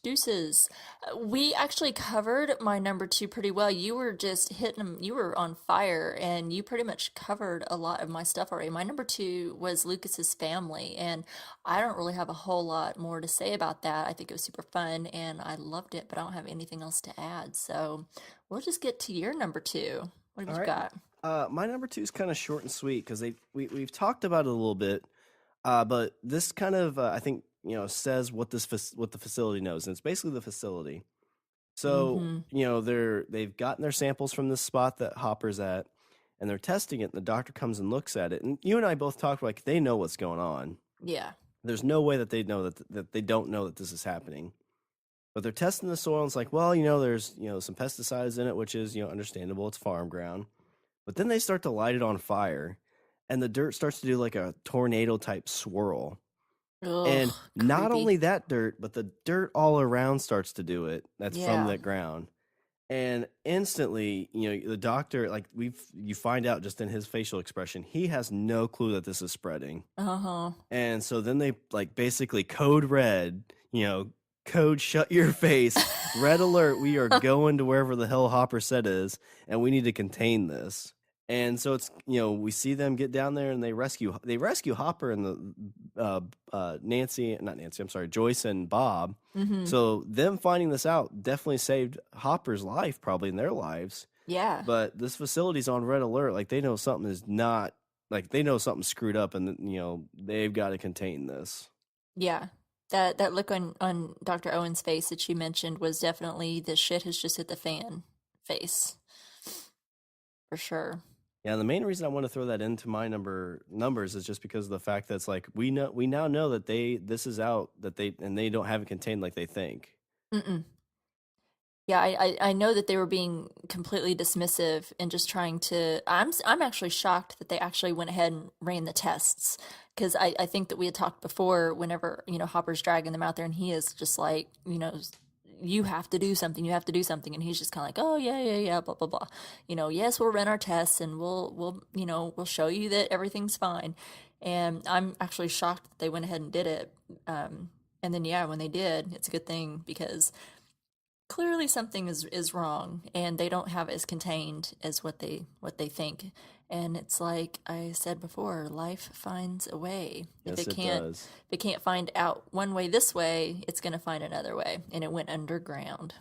deuces. We actually covered my number 2 pretty well. You were just hitting them. You were on fire, and you pretty much covered a lot of my stuff already. My number 2 was Lucas's family, and I don't really have a whole lot more to say about that. I think it was super fun, and I loved it, but I don't have anything else to add. So we'll just get to your number 2. What have All you right. got? My number 2 is kind of short and sweet because we've talked about it a little bit, but this kind of I think says what what the facility knows, and it's basically the facility. So they've gotten their samples from this spot that Hopper's at, and they're testing it. And the doctor comes and looks at it, and you and I both talked like they know what's going on. Yeah. There's no way that they know that they don't know that this is happening. But they're testing the soil, and it's like, well, there's some pesticides in it, which is understandable. It's farm ground. But then they start to light it on fire, and the dirt starts to do like a tornado type swirl. And Ugh, not creepy. only that dirt, but the dirt all around starts to do it. That's from Yeah. the ground. And instantly, the doctor, like you find out just in his facial expression, he has no clue that this is spreading. Uh-huh. And so then they like basically code red, code shut your face, red alert, we are going to wherever the hell Hopper said is, and we need to contain this. And so it's we see them get down there and they rescue Hopper and the Joyce and Bob. Mm-hmm. So them finding this out definitely saved Hopper's life, probably in their lives. Yeah. But this facility's on red alert, like they know something is not, like they know something's screwed up, and they've got to contain this. Yeah. That look on Dr. Owen's face that you mentioned was definitely the shit has just hit the fan face for sure. Yeah, the main reason I want to throw that into my numbers is just because of the fact that it's like we now know that this is out that they don't have it contained like they think. Mm-mm. Yeah, I know that they were being completely dismissive and just trying to. I'm actually shocked that they actually went ahead and ran the tests because I think that we had talked before. Whenever Hopper's dragging them out there, and he is just like you have to do something, you have to do something, and he's just kind of like, oh yeah, yeah, yeah, blah blah blah. Yes, we'll run our tests and we'll show you that everything's fine. And I'm actually shocked that they went ahead and did it. And then yeah, when they did, it's a good thing because clearly something is wrong and they don't have it as contained as what they think. And it's like I said before, life finds a way. Yes, it does. If it can't find out one way this way, it's going to find another way, and it went underground.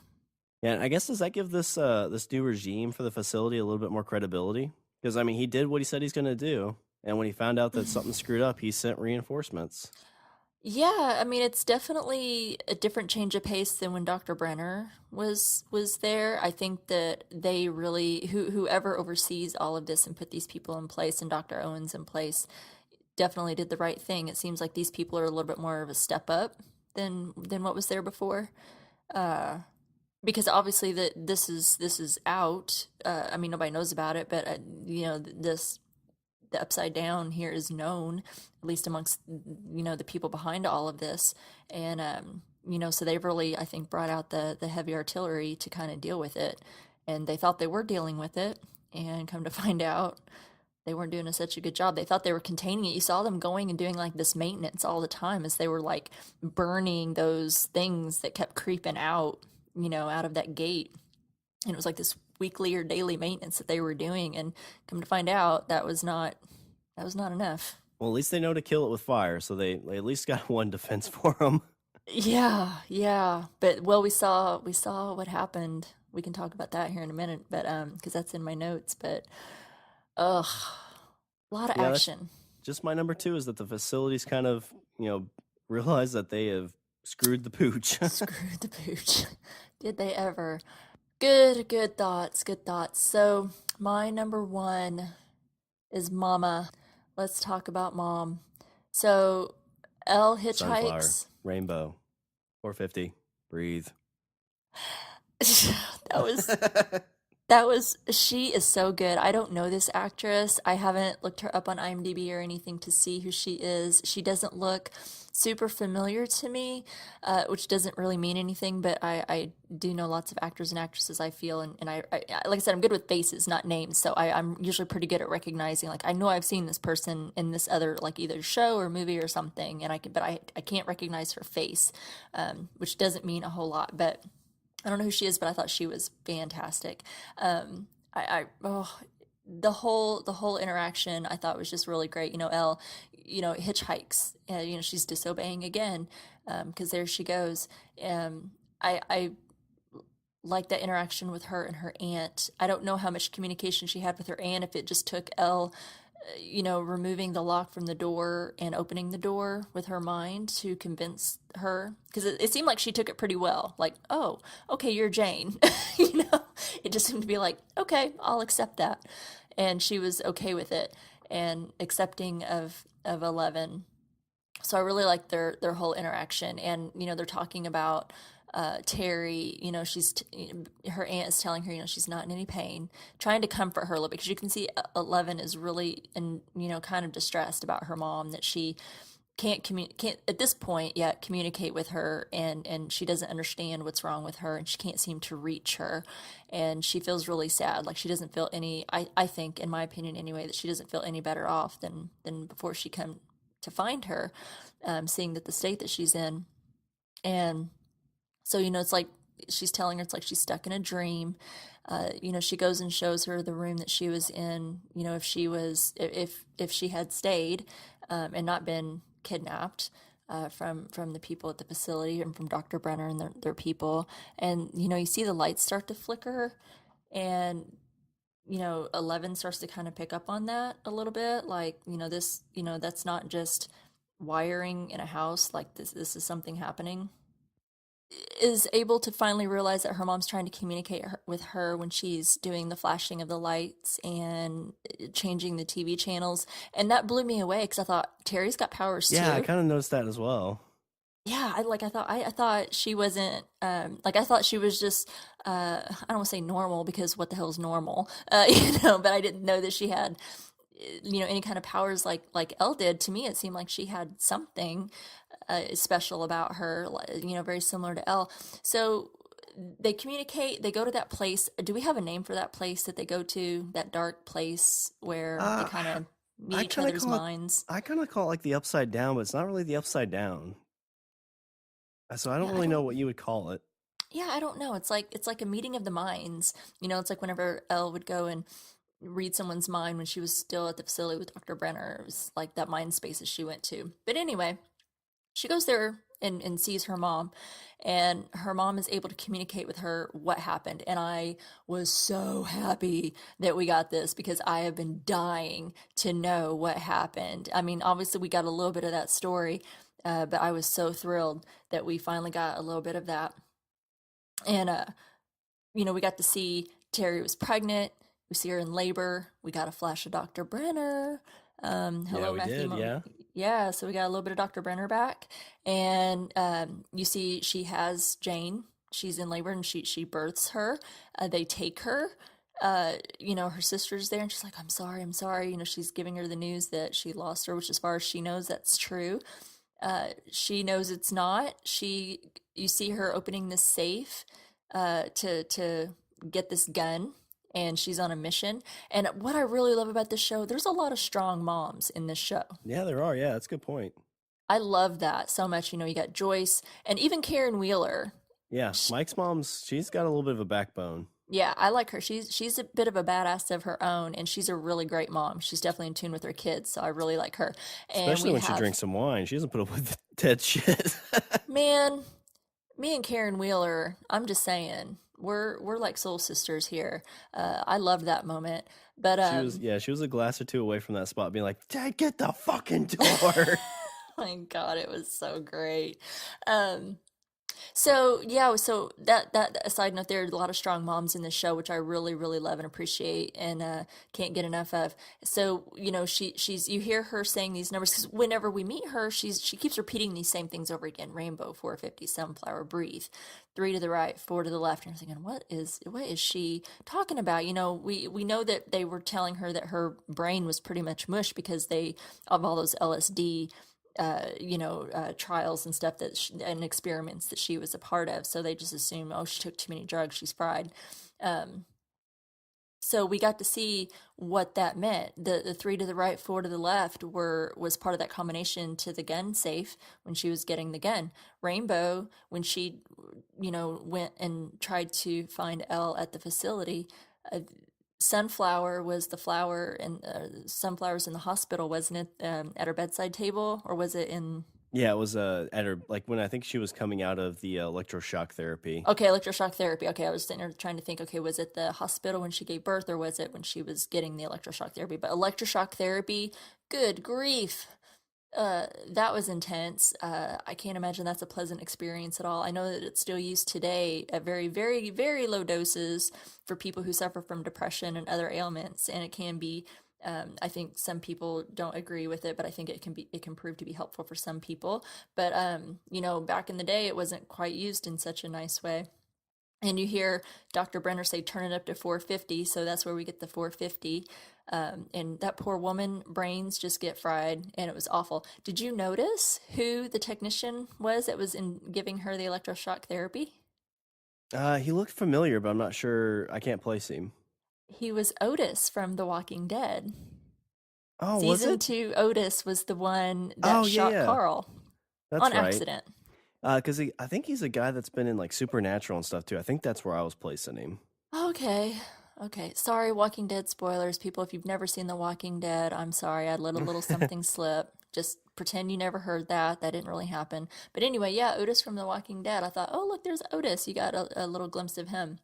Yeah, and I guess does that give this new regime for the facility a little bit more credibility? Because I mean, he did what he said he's going to do, and when he found out that something screwed up, he sent reinforcements. Yeah, I mean it's definitely a different change of pace than when Dr. Brenner was there. I think that they really whoever oversees all of this and put these people in place and Dr. Owens in place definitely did the right thing. It seems like these people are a little bit more of a step up than what was there before. Uh because obviously that this is out. I mean nobody knows about it, but this the upside down here is known, at least amongst the people behind all of this, and so they've really I think brought out the heavy artillery to kind of deal with it, and they thought they were dealing with it, and come to find out they weren't doing such a good job. They thought they were containing it. You saw them going and doing like this maintenance all the time as they were like burning those things that kept creeping out out of that gate, and it was like this weekly or daily maintenance that they were doing, and come to find out that was not enough. Well, at least they know to kill it with fire, so they at least got one defense for them. Yeah, but well, we saw what happened. We can talk about that here in a minute, but because that's in my notes. But ugh, a lot of Yeah, that's action. just my number two is that the facilities kind of realize that they have screwed the pooch. Screw the pooch. Did they ever? Good thoughts, good thoughts. So my number one is Mama. Let's talk about Mom. So Elle Sunflower, hitchhikes. rainbow, 450, breathe. That was she is so good. I don't know this actress. I haven't looked her up on IMDb or anything to see who she is. She doesn't look super familiar to me, which doesn't really mean anything, but I do know lots of actors and actresses I feel, and like I said, I'm good with faces, not names, so I'm usually pretty good at recognizing, like, I know I've seen this person in this other, like, either show or movie or something, and I can't recognize her face, which doesn't mean a whole lot, but I don't know who she is, but I thought she was fantastic. The whole interaction I thought was just really great. Elle, hitchhikes. She's disobeying again, because there she goes. I like that interaction with her and her aunt. I don't know how much communication she had with her aunt. If it just took Elle removing the lock from the door and opening the door with her mind to convince her. Because it seemed like she took it pretty well. Like, oh, okay, you're Jane. It just seemed to be like, okay, I'll accept that. And she was okay with it and accepting of 11. So I really like their whole interaction. And, they're talking about Terry, her aunt is telling her, she's not in any pain, trying to comfort her a little bit, because you can see 11 is really, kind of distressed about her mom, that she can't at this point yet communicate with her, and she doesn't understand what's wrong with her, and she can't seem to reach her, and she feels really sad. Like she doesn't feel any, I think, in my opinion anyway, that she doesn't feel any better off than before she come to find her, seeing that the state that she's in. And so, it's like she's telling her it's like she's stuck in a dream. She goes and shows her the room that she was in, if she had stayed, and not been kidnapped, from the people at the facility and from Dr. Brenner and their people. And, you see the lights start to flicker, and, 11 starts to kind of pick up on that a little bit. Like, that's not just wiring in a house, like this is something happening, is able to finally realize that her mom's trying to communicate with her when she's doing the flashing of the lights and changing the TV channels. And that blew me away because I thought Terry's got powers Yeah, I too. kind of noticed that as well. Yeah, I thought she wasn't like I thought she was just I don't want to say normal because what the hell is normal? But I didn't know that she had any kind of powers like Elle did. To me it seemed like she had something special about her, very similar to Elle. So they communicate, they go to that place. Do we have a name for that place that they go to, that dark place where they Uh, kind of meet I each kind of other's call it. minds? I kind of call it like the upside down, but it's not really the upside down. So I don't Yeah, I really know don't what you would call it. yeah, I don't know. It's like a meeting of the minds. It's like whenever Elle would go and read someone's mind when she was still at the facility with Dr. Brenner. It was like that mind space that she went to. But anyway, she goes there and sees her mom, and her mom is able to communicate with her what happened. And I was so happy that we got this because I have been dying to know what happened. I mean, obviously, we got a little bit of that story, but I was so thrilled that we finally got a little bit of that. And we got to see Terry was pregnant. We see her in labor. We got a flash of Dr. Brenner. Yeah, Hello, we Matthew. did. Yeah. Yeah, so we got a little bit of Dr. Brenner back, and you see she has Jane. She's in labor, and she births her. They take her. Her sister's there, and she's like, "I'm sorry, I'm sorry." She's giving her the news that she lost her, which, as far as she knows, that's true. She knows it's not. You see her opening this safe to get this gun, and she's on a mission. And what I really love about this show, there's a lot of strong moms in this show. Yeah, there are. Yeah, that's a good point. I love that so much. You got Joyce and even Karen Wheeler. Yeah, Sh Mike's mom's, she's got a little bit of a backbone, Yeah, I like her. She's a bit of a badass of her own, and she's a really great mom. She's definitely in tune with her kids, so I really like her. And especially we when she have, drinks some wine. She doesn't put up with dead shit. man, me and Karen Wheeler, I'm just saying, we're like soul sisters here. I love that moment. But She was a glass or two away from that spot, being like, "Dad, get the fucking door." my God, it was so great. Um, So yeah, so that a side note, there are a lot of strong moms in this show, which I really really love and appreciate, and can't get enough of. So she's you hear her saying these numbers because whenever we meet her, she keeps repeating these same things over again: rainbow, 450, sunflower, breathe, 3 to the right, 4 to the left. And you're thinking, what is she talking about? We know that they were telling her that her brain was pretty much mush because they of all those LSD trials and stuff and experiments that she was a part of. So they just assume, oh, she took too many drugs, she's fried. Um, so we got to see what that meant. The 3 to the right, 4 to the left was part of that combination to the gun safe when she was getting the gun. Rainbow, when she, went and tried to find Elle at the facility. Sunflower was the flower, and sunflowers in the hospital, wasn't it? At her bedside table, or was it in? Yeah, it was at her, like, when I think she was coming out of the electroshock therapy. Okay, electroshock therapy. Okay, I was sitting there trying to think. Okay, was it the hospital when she gave birth, or was it when she was getting the electroshock therapy? But electroshock therapy, good grief. That was intense. I can't imagine that's a pleasant experience at all. I know that it's still used today at very, very, very low doses for people who suffer from depression and other ailments, and it can be. I think some people don't agree with it, but I think it can prove to be helpful for some people. But back in the day, it wasn't quite used in such a nice way. And you hear Dr. Brenner say, turn it up to 450. So that's where we get the 450. And that poor woman, brains just get fried, and it was awful. Did you notice who the technician was that was in giving her the electroshock therapy? He looked familiar, but I'm not sure. I can't place him. He was Otis from The Walking Dead. Oh, was Season it? 2, Otis was the one Oh, that yeah, shot yeah. Carl That's on right. accident. Because I think he's a guy that's been in like Supernatural and stuff too. I think that's where I was placing him. Okay. Okay. Sorry, Walking Dead spoilers, people. If you've never seen The Walking Dead, I'm sorry. I let a little something slip. Just pretend you never heard that. That didn't really happen. But anyway, yeah, Otis from The Walking Dead. I thought, oh, look, there's Otis. You got a little glimpse of him.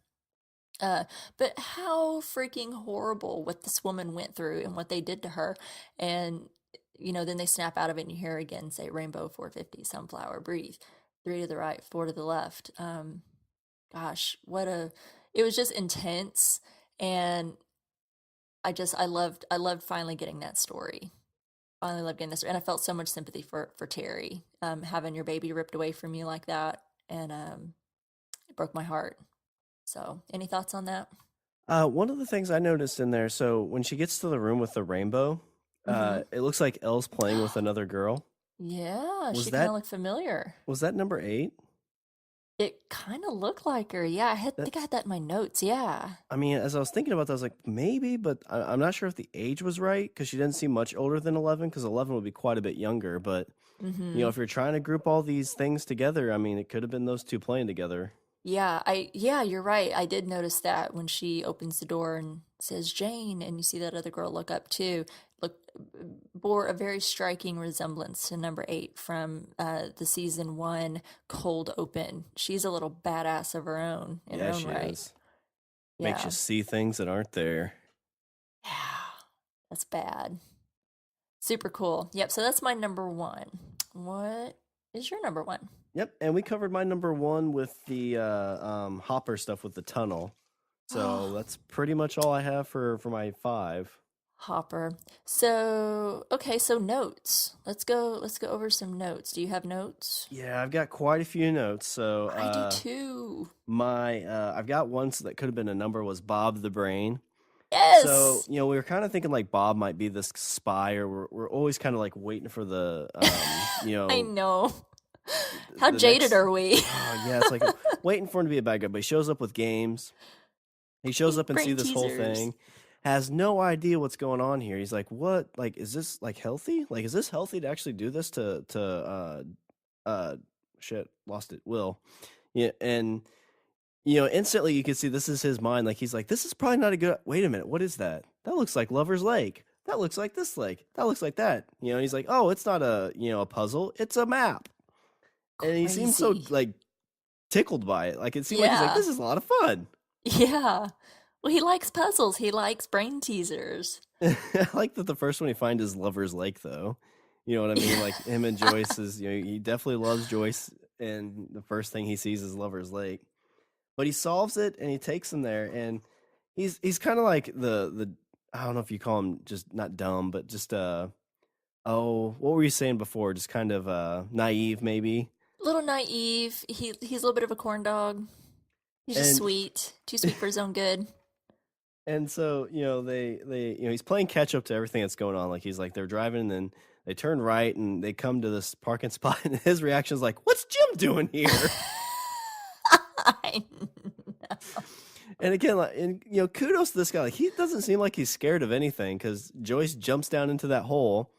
Uh, but how freaking horrible what this woman went through and what they did to her. And then they snap out of it and you hear again say rainbow 450, sunflower, breathe, 3 to the right, 4 to the left. Gosh, it was just intense. And I loved finally getting that story. Finally loved getting this. And I felt so much sympathy for Terry, having your baby ripped away from you like that. And it broke my heart. So, any thoughts on that? One of the things I noticed in there, so when she gets to the room with the rainbow, Mm-hmm. it looks like Elle's playing with another girl. Yeah, Was she kind that of looked familiar. was that number 8? It kind of looked like her. Yeah, think I That's had that in my notes. Yeah. I mean, as I was thinking about that, I was like, maybe, but I'm not sure if the age was right because she didn't seem much older than 11. Because 11 would be quite a bit younger. But Mm-hmm. if you're trying to group all these things together, I mean, it could have been those two playing together. Yeah, you're right. I did notice that when she opens the door and says Jane, and you see that other girl look up too. Look, bore a very striking resemblance to number 8 from the season 1 cold open. She's a little badass of her own in her Yeah, own she right. is. Makes you Yeah, see things that aren't there. yeah, that's bad. Super cool. Yep. So that's my number 1. What is your number 1? Yep, and we covered my number 1 with the Hopper stuff with the tunnel. So that's pretty much all I have for my 5. Hopper. So, okay, so notes. Let's go over some notes. Do you have notes? Yeah, I've got quite a few notes. So I do too. I've got one that could have been a number was Bob the Brain. So, Yes. we were kind of thinking like Bob might be this spy, or we're always kind of like waiting for the I know. How the jaded next. are we? Oh yeah, it's like waiting for him to be a bad guy, but he shows up with games. He shows up and see Brain this whole teasers. thing, has no idea what's going on here. He's like, "What? Like, is this like healthy? Like, is this healthy to actually do this uh shit, lost it, Will?" Yeah, and instantly you can see this is his mind. Like he's like, "This is probably not a good. Wait a minute, what is that? That looks like Lover's Lake. That looks like this lake. That looks like that." And he's like, "Oh, it's not a puzzle. It's a map." And he seems so Crazy. like tickled by it. Like it seemed like he's like, Yeah. "This is a lot of fun." Yeah. Well, he likes puzzles. He likes brain teasers. I like that the first one he finds is Lover's Lake, though. You know what I mean? Like him and Joyce is, he definitely loves Joyce, and the first thing he sees is Lover's Lake. But he solves it, and he takes him there, and he's kind of like the I don't know if you call him just not dumb, but just what were you saying before? Just kind of naive, maybe. A little naive. He's a little bit of a corn dog. He's just And sweet. Too sweet for his own good. and so they he's playing catch up to everything that's going on. Like he's like they're driving, and then they turn right, and they come to this parking spot, and his reaction is like, "What's Jim doing here?" I know. And again, like, kudos to this guy. Like he doesn't seem like he's scared of anything because Joyce jumps down into that hole,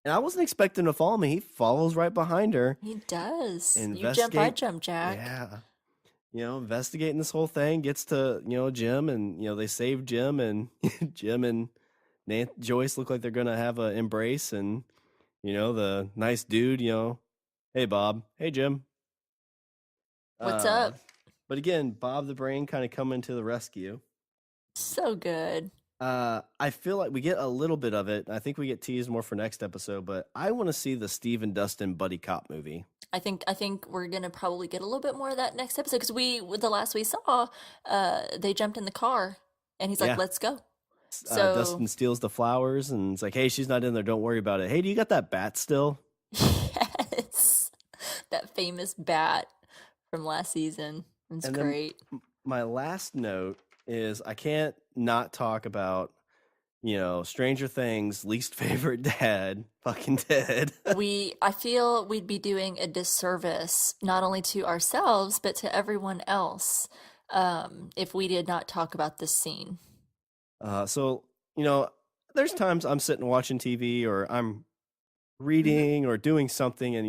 and I wasn't expecting to follow me. He follows right behind her. He does. You jump, I Investigate, jump, Jack. yeah. Investigating this whole thing, gets to Jim, and they save Jim, and Jim and Joyce look like they're gonna have an embrace, and the nice dude, hey Bob, hey Jim. What's Uh, up? but again, Bob the Brain kind of coming to the rescue. So good. I feel like we get a little bit of it. I think we get teased more for next episode, but I want to see the Steve and Dustin buddy cop movie. I think we're gonna probably get a little bit more of that next episode because the last we saw, they jumped in the car and he's like, Yeah. "Let's go." So Dustin steals the flowers, and it's like, hey, she's not in there. Don't worry about it. Hey, do you got that bat still? yes, that famous bat from last season. It's And then great. my last note is I can't not talk about, Stranger Things' least favorite dad, fucking Ted. I feel we'd be doing a disservice not only to ourselves but to everyone else if we did not talk about this scene. So, there's times I'm sitting watching TV, or I'm reading or doing something, and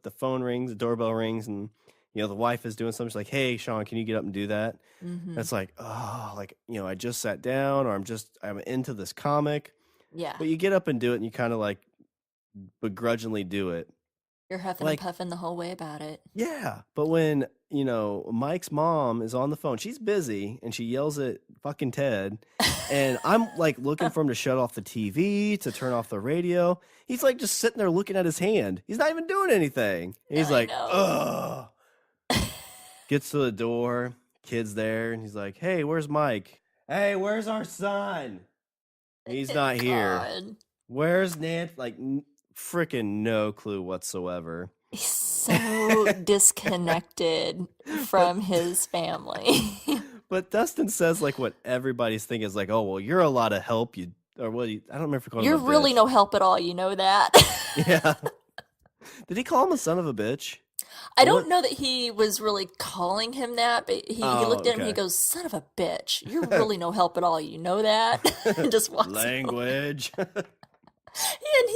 the phone rings, the doorbell rings, and the wife is doing something. She's like, "Hey, Shawn, can you get up and do that?" Hmm. It's like, oh, like I just sat down, or I'm into this comic, Yeah. but you get up and do it, and you kind of like begrudgingly do it. You're huffing and Like, puffing the whole way about it. yeah, but when, Mike's mom is on the phone, she's busy and she yells at fucking Ted. And I'm like looking for him to shut off the TV, to turn off the radio. He's like just sitting there looking at his hand. He's not even doing anything. And he's I like, know. ugh. Gets to the door, kid's there, and he's like, hey, where's Mike? Hey, where's our son? He's not here. God. Where's Nancy? Like, freaking no clue whatsoever. He's so disconnected from his family. But Dustin says like what everybody's thinking is like, oh well, you're a lot of help. I don't remember if he called him You're a really bitch. no help at all, you know that? Yeah. Did he call him a son of a bitch? I don't know that he was really calling him that, but he looked at him and he okay. goes, son of a bitch, you're really no help at all, you know that? And just walks away. Language. And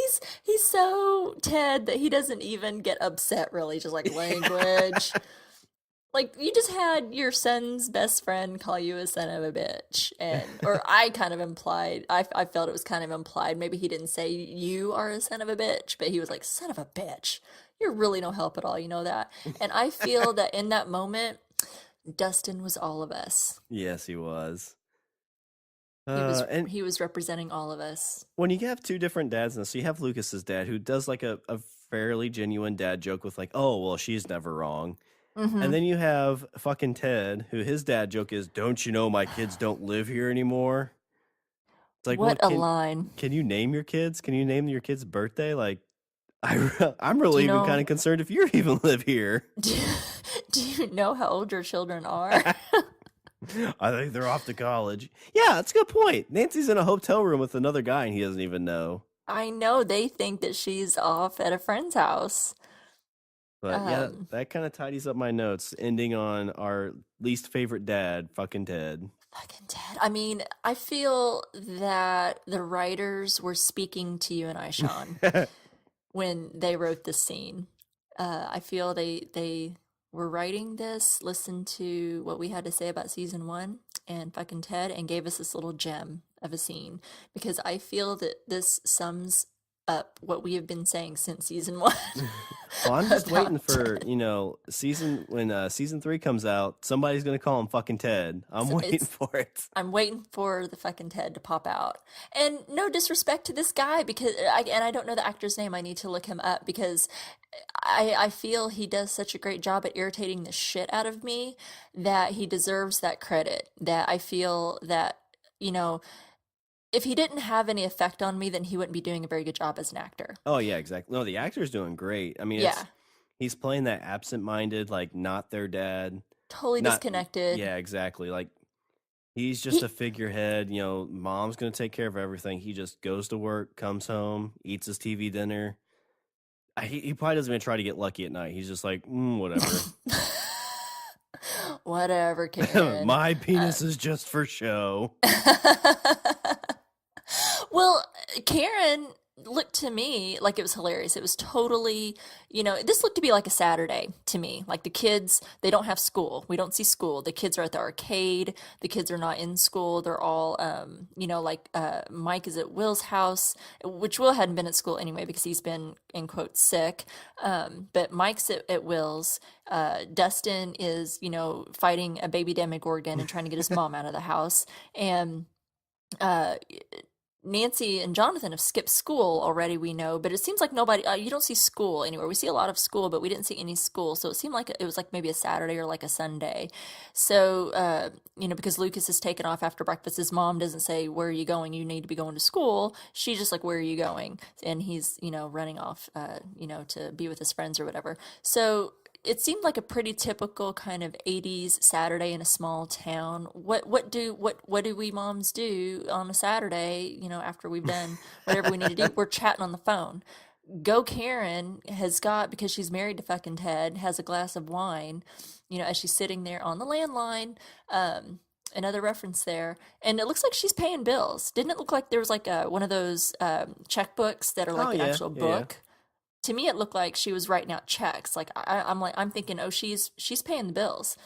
he's so Ted that he doesn't even get upset really, just like language. Like you just had your son's best friend call you a son of a bitch, or I kind of implied, I felt it was kind of implied. Maybe he didn't say you are a son of a bitch, but he was like, son of a bitch, you're really no help at all, you know that? And I feel that in that moment, Dustin was all of us. Yes, he was. And he was representing all of us. When you have two different dads, so you have Lucas's dad who does like a fairly genuine dad joke with like, oh well, she's never wrong. Mm-hmm. And then you have fucking Ted, who his dad joke is, don't you know my kids don't live here anymore? It's like, What well, a line. Can you name your kids? Can you name your kid's birthday? Like, I'm really even kind of concerned if you even live here. Do you know how old your children are? I think they're off to college. Yeah, that's a good point. Nancy's in a hotel room with another guy and he doesn't even know. I know, they think that she's off at a friend's house. But yeah, that kind of tidies up my notes, ending on our least favorite dad, fucking Ted. Fucking Ted. I mean, I feel that the writers were speaking to you and I, Shawn, when they wrote this scene. I feel they were writing this, listened to what we had to say about season 1 and fucking Ted, and gave us this little gem of a scene, because I feel that this sums up what we have been saying since season 1. Well, I'm just waiting for, when season 3 comes out, somebody's going to call him fucking Ted. I'm waiting for it. I'm waiting for the fucking Ted to pop out. And no disrespect to this guy, because I don't know the actor's name. I need to look him up, because I feel he does such a great job at irritating the shit out of me that he deserves that credit. That I feel that, if he didn't have any effect on me, then he wouldn't be doing a very good job as an actor. Oh, yeah, exactly. No, the actor's doing great. I mean, he's playing that absent-minded, like, not their dad. Totally disconnected. Yeah, exactly. Like, he's just a figurehead. Mom's going to take care of everything. He just goes to work, comes home, eats his TV dinner. He probably doesn't even try to get lucky at night. He's just like, whatever. Whatever, Karen. My penis is just for show. Well, Karen looked to me like it was hilarious. It was totally, this looked to be like a Saturday to me. Like the kids, they don't have school. We don't see school. The kids are at the arcade. The kids are not in school. They're all, Mike is at Will's house, which Will hadn't been at school anyway because he's been, in quotes, sick. But Mike's at Will's. Dustin is, fighting a baby Demogorgon and trying to get his mom out of the house. And Nancy and Jonathan have skipped school already, we know, but it seems like nobody, you don't see school anywhere. We see a lot of school, but we didn't see any school. So it seemed like it was like maybe a Saturday or like a Sunday. So, because Lucas is taken off after breakfast, his mom doesn't say, where are you going? You need to be going to school. She's just like, where are you going? And he's, running off, to be with his friends or whatever. So it seemed like a pretty typical kind of 80s Saturday in a small town. What do we moms do on a Saturday, after we've done whatever we need to do? We're chatting on the phone. Go Karen has got, because she's married to fucking Ted, has a glass of wine, as she's sitting there on the landline. Another reference there. And it looks like she's paying bills. Didn't it look like there was like one of those checkbooks that are like an actual book? Yeah. To me, it looked like she was writing out checks. Like I'm thinking, oh, she's paying the bills.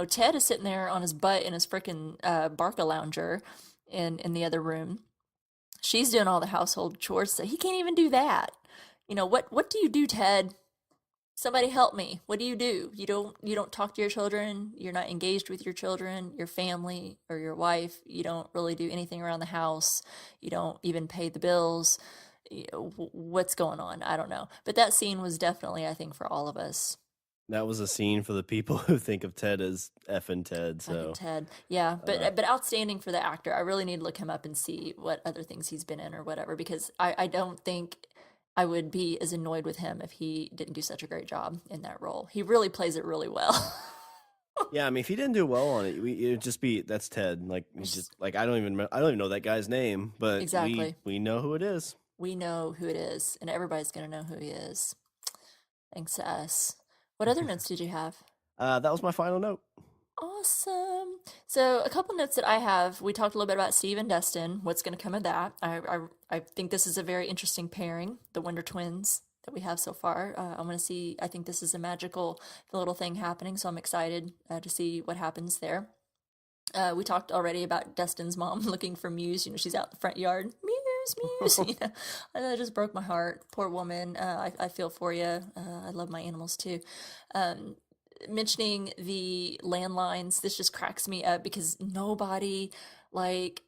Ted is sitting there on his butt in his freaking Barca lounger in the other room. She's doing all the household chores, so he can't even do that. What do you do, Ted, Somebody help me. What do? You don't talk to your children. You're not engaged with your children, your family, or your wife. You don't really do anything around the house. You don't even pay the bills. What's going on? I don't know. But that scene was definitely, I think, for all of us. That was a scene for the people who think of Ted as effing Ted. Fucking So Ted. Yeah, but outstanding for the actor. I really need to look him up and see what other things he's been in or whatever, because I don't think I would be as annoyed with him if he didn't do such a great job in that role. He really plays it really well. yeah, I mean, if he didn't do well on it, it'd just be that's Ted. Like he's just like I don't even know that guy's name, but Exactly. we know who it is. We know who it is, and everybody's gonna know who he is. Thanks to us. What other notes did you have? That was my final note. Awesome. So a couple notes that I have. We talked a little bit about Steve and Dustin. What's going to come of that? I think this is a very interesting pairing, the Wonder Twins that we have so far. I want to see. I think this is a magical little thing happening. So I'm excited to see what happens there. We talked already about Dustin's mom looking for Muse. You know, she's out in the front yard. Muse, Muse. You know, that just broke my heart. Poor woman. I feel for you. I love my animals too. Mentioning the landlines, this just cracks me up because nobody, like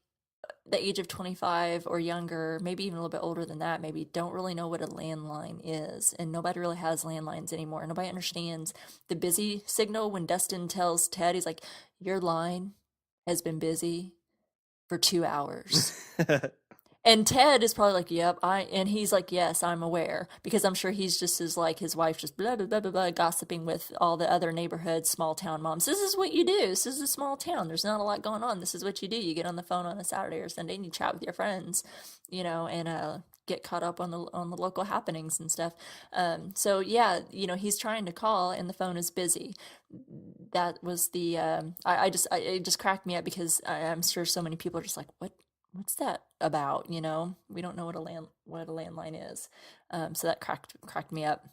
the age of 25 or younger, maybe even a little bit older than that, maybe don't really know what a landline is. And nobody really has landlines anymore. Nobody understands the busy signal. When Dustin tells Ted, he's like, your line has been busy for 2 hours. And Ted is probably like, yep, and he's like, yes, I'm aware, because I'm sure he's just as like his wife, just blah, blah, blah, blah, blah, gossiping with all the other neighborhood small town moms. This is what you do. This is a small town. There's not a lot going on. This is what you do. You get on the phone on a Saturday or Sunday and you chat with your friends, you know, and get caught up on the local happenings and stuff. So yeah, you know, he's trying to call and the phone is busy. That was the it just cracked me up because I'm sure so many people are just like, what's that about? You know, we don't know what a landline is. So that cracked me up.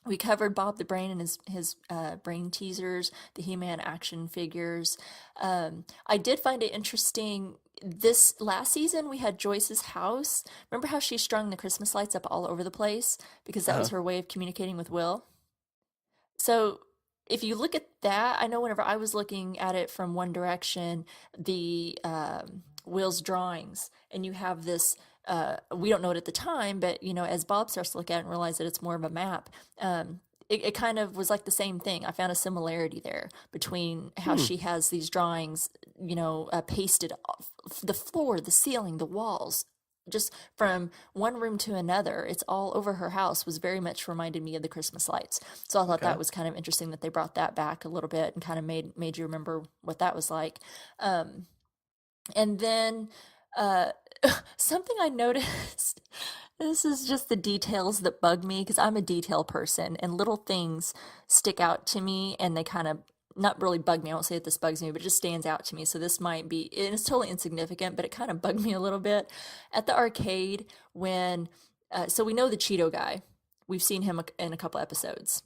We covered Bob the Brain and his brain teasers, the He-Man action figures. I did find it interesting. This last season, we had Joyce's house. Remember how she strung the Christmas lights up all over the place because that was her way of communicating with Will? So if you look at that, I know whenever I was looking at it from One Direction, the Will's drawings, and you have this, we don't know it at the time, but you know, as Bob starts to look at it and realize that it's more of a map, it kind of was like the same thing. I found a similarity there between how she has these drawings, you know, pasted off the floor, the ceiling, the walls, just from one room to another. It's all over her house. Was very much reminded me of the Christmas lights. So I thought that was kind of interesting that they brought that back a little bit and kind of made you remember what that was like. And then something I noticed, this is just the details that bug me because I'm a detail person and little things stick out to me and they kind of not really bug me. I won't say that this bugs me, but it just stands out to me. So this might be, it's totally insignificant, but it kind of bugged me a little bit. At the arcade when, so we know the Cheeto guy. We've seen him in a couple episodes.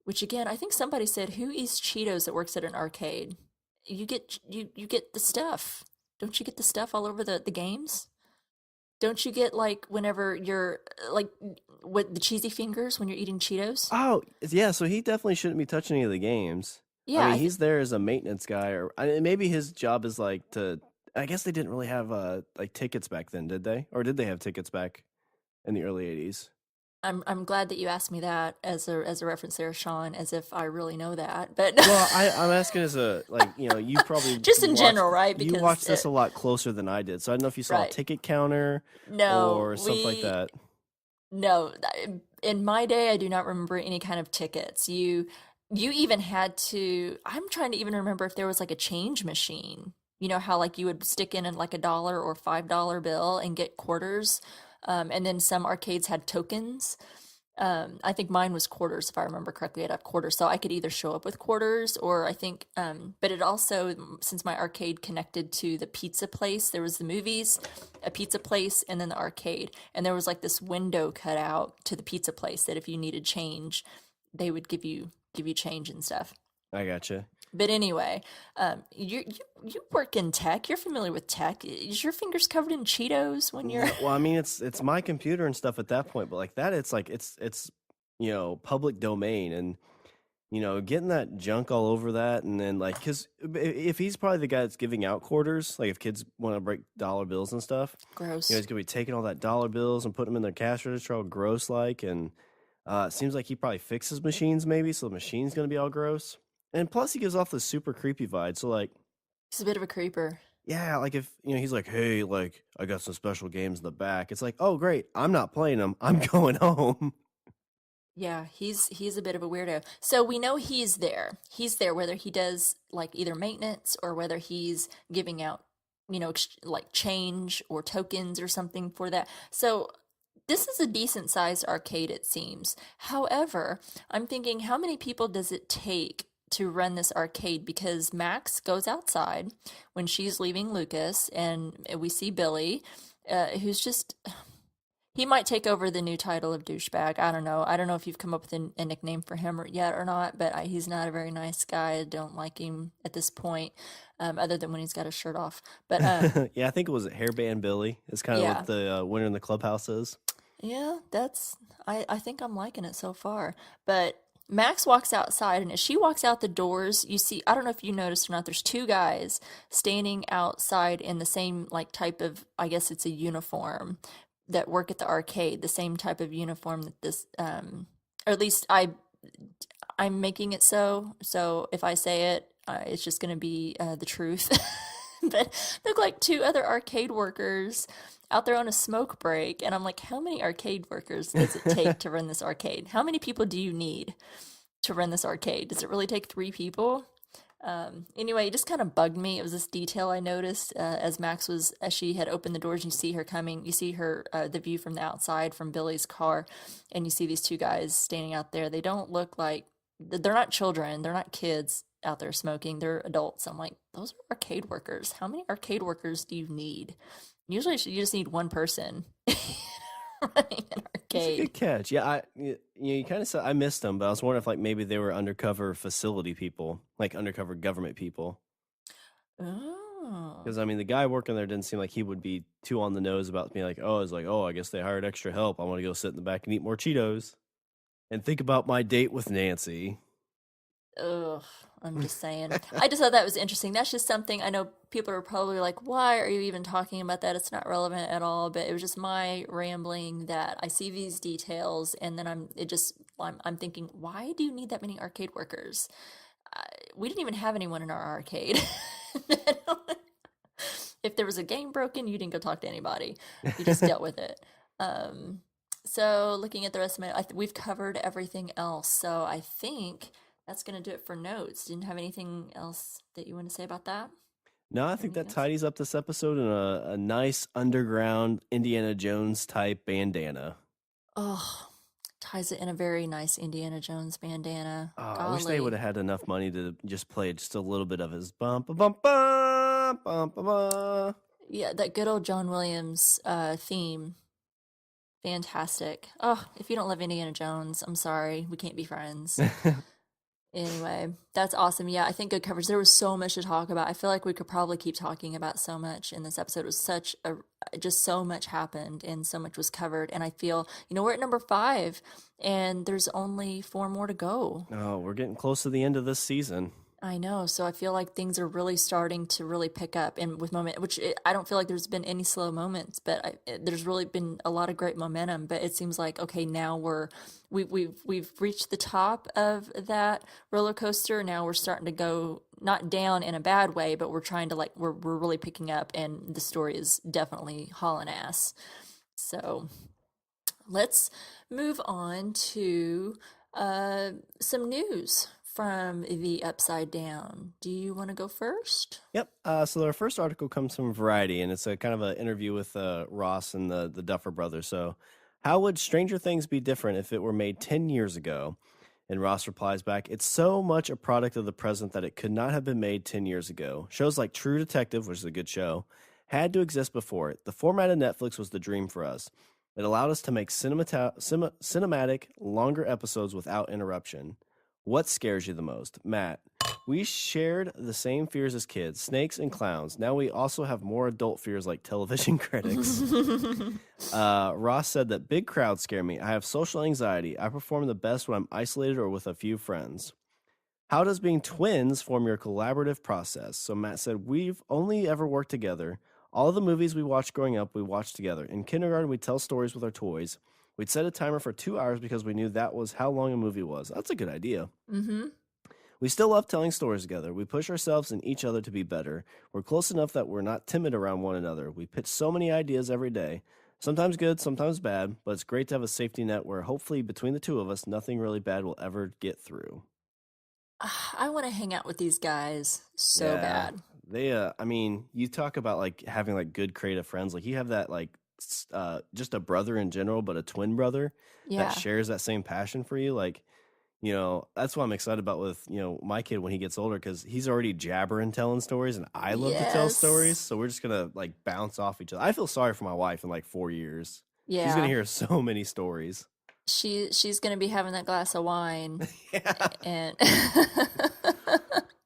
Which again, I think somebody said, who eats Cheetos that works at an arcade? You get the stuff. Don't you get the stuff all over the games? Don't you get like whenever you're like what the cheesy fingers when you're eating Cheetos? Oh, yeah, so he definitely shouldn't be touching any of the games. Yeah, I mean, he's there as a maintenance guy, or maybe his job is like to. I guess they didn't really have like tickets back then, did they? Or did they have tickets back in the early '80s? I'm glad that you asked me that as a reference there, Shawn, as if I really know that. But Well, I'm asking as a like you know you probably just in general, right? You watched this a lot closer than I did, so I don't know if you saw a ticket counter or something like that. No, in my day, I do not remember any kind of tickets. You even had to. I'm trying to even remember if there was like a change machine. You know how like you would stick in like $1 or $5 bill and get quarters. And then some arcades had tokens. I think mine was quarters, if I remember correctly. I'd have quarters, so I could either show up with quarters, or I think, but it also, since my arcade connected to the pizza place, there was the movies, a pizza place, and then the arcade, and there was like this window cut out to the pizza place that if you needed change, they would give you change and stuff. I gotcha. But anyway, you work in tech. You're familiar with tech. Is your fingers covered in Cheetos when you're? Well, I mean, it's my computer and stuff at that point, but like that, it's like it's public domain, and getting that junk all over that, and then like, because if he's probably the guy that's giving out quarters, like if kids want to break dollar bills and stuff, Gross. he's gonna be taking all that dollar bills and putting them in their cash register, all gross like, and it seems like he probably fixes machines maybe, so the machine's gonna be all gross, and plus he gives off this super creepy vibe. So like, He's a bit of a creeper. yeah, like if he's like, hey, like I got some special games in the back. It's like, oh great, I'm not playing them. I'm going home. Yeah, he's a bit of a weirdo. So we know he's there. He's there whether he does like either maintenance or whether he's giving out, like change or tokens or something for that. So this is a decent sized arcade, it seems. However, I'm thinking, how many people does it take to run this arcade? Because Max goes outside when she's leaving Lucas, and we see Billy, who's just. He might take over the new title of douchebag. I don't know. I don't know if you've come up with a nickname for him yet or not, but he's not a very nice guy. I don't like him at this point, other than when he's got his shirt off. But yeah, I think it was Hairband Billy. It's kind of Yeah. what the winner in the clubhouse is. yeah, I think I'm liking it so far. But Max walks outside, and as she walks out the doors, you see, I don't know if you noticed or not, there's two guys standing outside in the same like type of, I guess it's a uniform, that work at the arcade, the same type of uniform that this or at least I'm making it so if I say it, it's just going to be the truth. But look like two other arcade workers out there on a smoke break, and I'm like, how many arcade workers does it take to run this arcade? How many people do you need to run this arcade? Does it really take 3 people? Anyway, it just kind of bugged me. It was this detail I noticed as she had opened the doors. You see her coming. You see her the view from the outside from Billy's car, and you see these two guys standing out there. They don't look like they're not children. They're not kids out there smoking. They're adults. I'm like, those are arcade workers. How many arcade workers do you need? Usually, you just need one person running an That's a arcade. good catch. Yeah, you kind of said I missed them, but I was wondering if like maybe they were undercover facility people, like undercover government people. Oh. Because I mean, the guy working there didn't seem like he would be too on the nose about being like, oh, it's like, oh, I guess they hired extra help. I want to go sit in the back and eat more Cheetos and think about my date with Nancy. Ugh, I'm just saying. I just thought that was interesting. That's just something I know people are probably like, why are you even talking about that? It's not relevant at all. But it was just my rambling that I see these details, and then I'm thinking, why do you need that many arcade workers? We didn't even have anyone in our arcade. If there was a game broken, you didn't go talk to anybody. You just dealt with it. So looking at the rest of we've covered everything else. So I think that's going to do it for notes. Didn't have anything else that you want to say about that? No, I think Anything that else? tidies up this episode in a nice underground Indiana Jones type bandana. Oh, ties it in a very nice Indiana Jones bandana. I wish they Golly. would have had enough money to just play just a little bit of his bump, bump, bump, bump, bump. Yeah, that good old John Williams theme. Fantastic. Oh, if you don't love Indiana Jones, I'm sorry. We can't be friends. Anyway, that's awesome. Yeah, I think good coverage. There was so much to talk about. I feel like we could probably keep talking about so much in this episode. It was just so much happened and so much was covered. And I feel, we're at number 5 and there's only 4 more to go. Oh, we're getting close to the end of this season. I know. So I feel like things are really starting to really pick up, and with I don't feel like there's been any slow moments, but there's really been a lot of great momentum. But it seems like, okay, now we've reached the top of that roller coaster. Now we're starting to go not down in a bad way, but we're trying to we're really picking up, and the story is definitely hauling ass. So let's move on to some news from the Upside Down. Do you want to go first? Yep. So our first article comes from Variety, and it's a kind of an interview with Ross and the Duffer Brothers. So, how would Stranger Things be different if it were made 10 years ago? And Ross replies back, it's so much a product of the present that it could not have been made 10 years ago. Shows like True Detective, which is a good show, had to exist before it. The format of Netflix was the dream for us. It allowed us to make cinematic, longer episodes without interruption. What scares you the most? Matt, We shared the same fears as kids, snakes and clowns. Now we also have more adult fears like television critics. Ross said that big crowds scare me. I have social anxiety. I perform the best when I'm isolated or with a few friends. How does being twins form your collaborative process? So Matt said, we've only ever worked together. All of the movies we watched growing up, we watched together. In kindergarten, we'd tell stories with our toys. We'd set a timer for 2 hours because we knew that was how long a movie was. That's a good idea. Mm-hmm. We still love telling stories together. We push ourselves and each other to be better. We're close enough that we're not timid around one another. We pitch so many ideas every day. Sometimes good, sometimes bad, but it's great to have a safety net where hopefully between the two of us, nothing really bad will ever get through. I want to hang out with these guys so bad. They, I mean, you talk about like having like good creative friends. Like you have that like just a brother in general, but a twin brother Yeah. that shares that same passion for you. Like, you know, that's what I'm excited about with, you know, my kid when he gets older because he's already jabbering telling stories and I love to tell stories. Yes. So we're just going to like bounce off each other. I feel sorry for my wife in like 4 years. She's going Yeah. to hear so many stories. She's gonna be having that glass of wine Yeah. and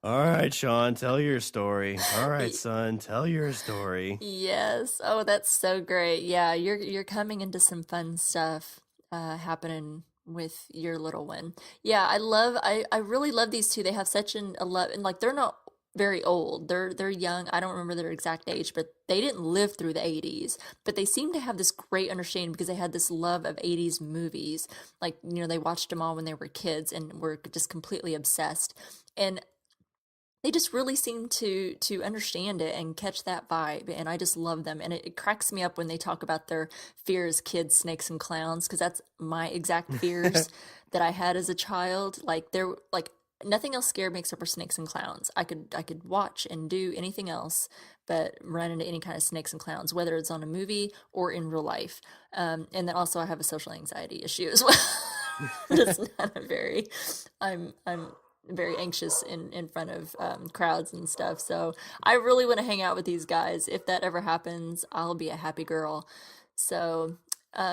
All right, Shawn, tell your story. All right, son, tell your story. yes. Oh, that's so great. Yeah, you're coming into some fun stuff happening with your little one. Yeah, I really love these two. They have such a love, and like they're not very old. They're young. I don't remember their exact age, but they didn't live through the 80s. But they seem to have this great understanding because they had this love of 80s movies. Like, you know, they watched them all when they were kids and were just completely obsessed. And they just really seem to understand it and catch that vibe, and I just love them. And it cracks me up when they talk about their fears, kids, snakes, and clowns, because that's my exact fears that I had as a child. Like they're like nothing else scared me except for snakes and clowns. I could watch and do anything else but run into any kind of snakes and clowns, whether it's on a movie or in real life. And then also I have a social anxiety issue as well. It's not a very I'm very anxious in front of crowds and stuff. So I really want to hang out with these guys. If that ever happens, I'll be a happy girl. So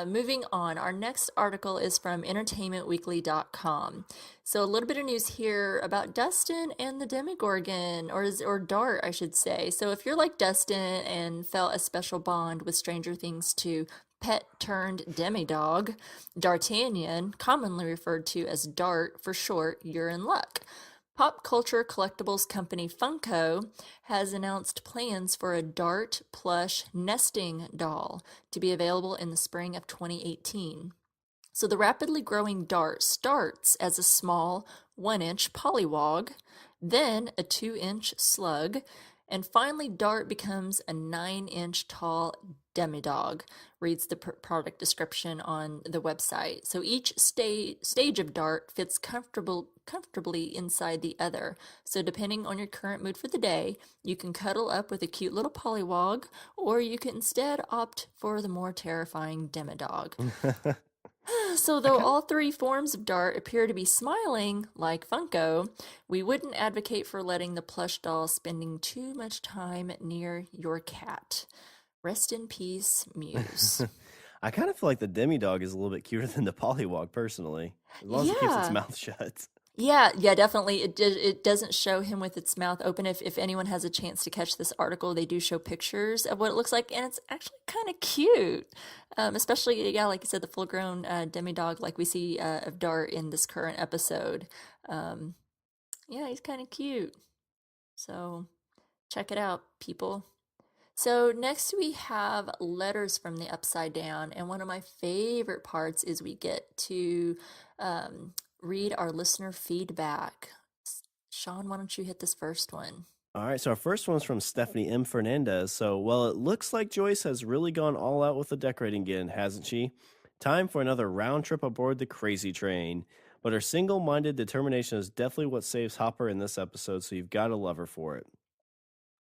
moving on, our next article is from entertainmentweekly.com. So a little bit of news here about Dustin and the Demogorgon, or Dart, I should say. So if you're like Dustin and felt a special bond with Stranger Things 2 pet turned demidog, D'Artagnan, commonly referred to as Dart for short, you're in luck. Pop culture collectibles company Funko has announced plans for a Dart plush nesting doll to be available in the spring of 2018. So the rapidly growing Dart starts as a small 1-inch polywog, then a 2-inch slug, and finally Dart becomes a 9-inch tall demidog, reads the product description on the website. So each stage of Dart fits comfortably inside the other. So depending on your current mood for the day, you can cuddle up with a cute little polywog, or you can instead opt for the more terrifying demidog. So though all three forms of Dart appear to be smiling, like Funko, we wouldn't advocate for letting the plush doll spending too much time near your cat. Rest in peace, Muse. I kind of feel like the demidog is a little bit cuter than the pollywog, personally, as long as it keeps its Yeah. mouth shut. Yeah, definitely. It doesn't show him with its mouth open. If anyone has a chance to catch this article, they do show pictures of what it looks like, and it's actually kind of cute. Especially, yeah, like you said, the full-grown demidog, like we see of Dart in this current episode. Yeah, he's kind of cute. So check it out, people. So next we have letters from the Upside Down, and one of my favorite parts is we get to read our listener feedback. Shawn, why don't you hit this first one? All right, so our first one's from Stephanie M. Fernandez. So, well, it looks like Joyce has really gone all out with the decorating again, hasn't she? Time for another round trip aboard the crazy train. But her single-minded determination is definitely what saves Hopper in this episode, so you've got to love her for it.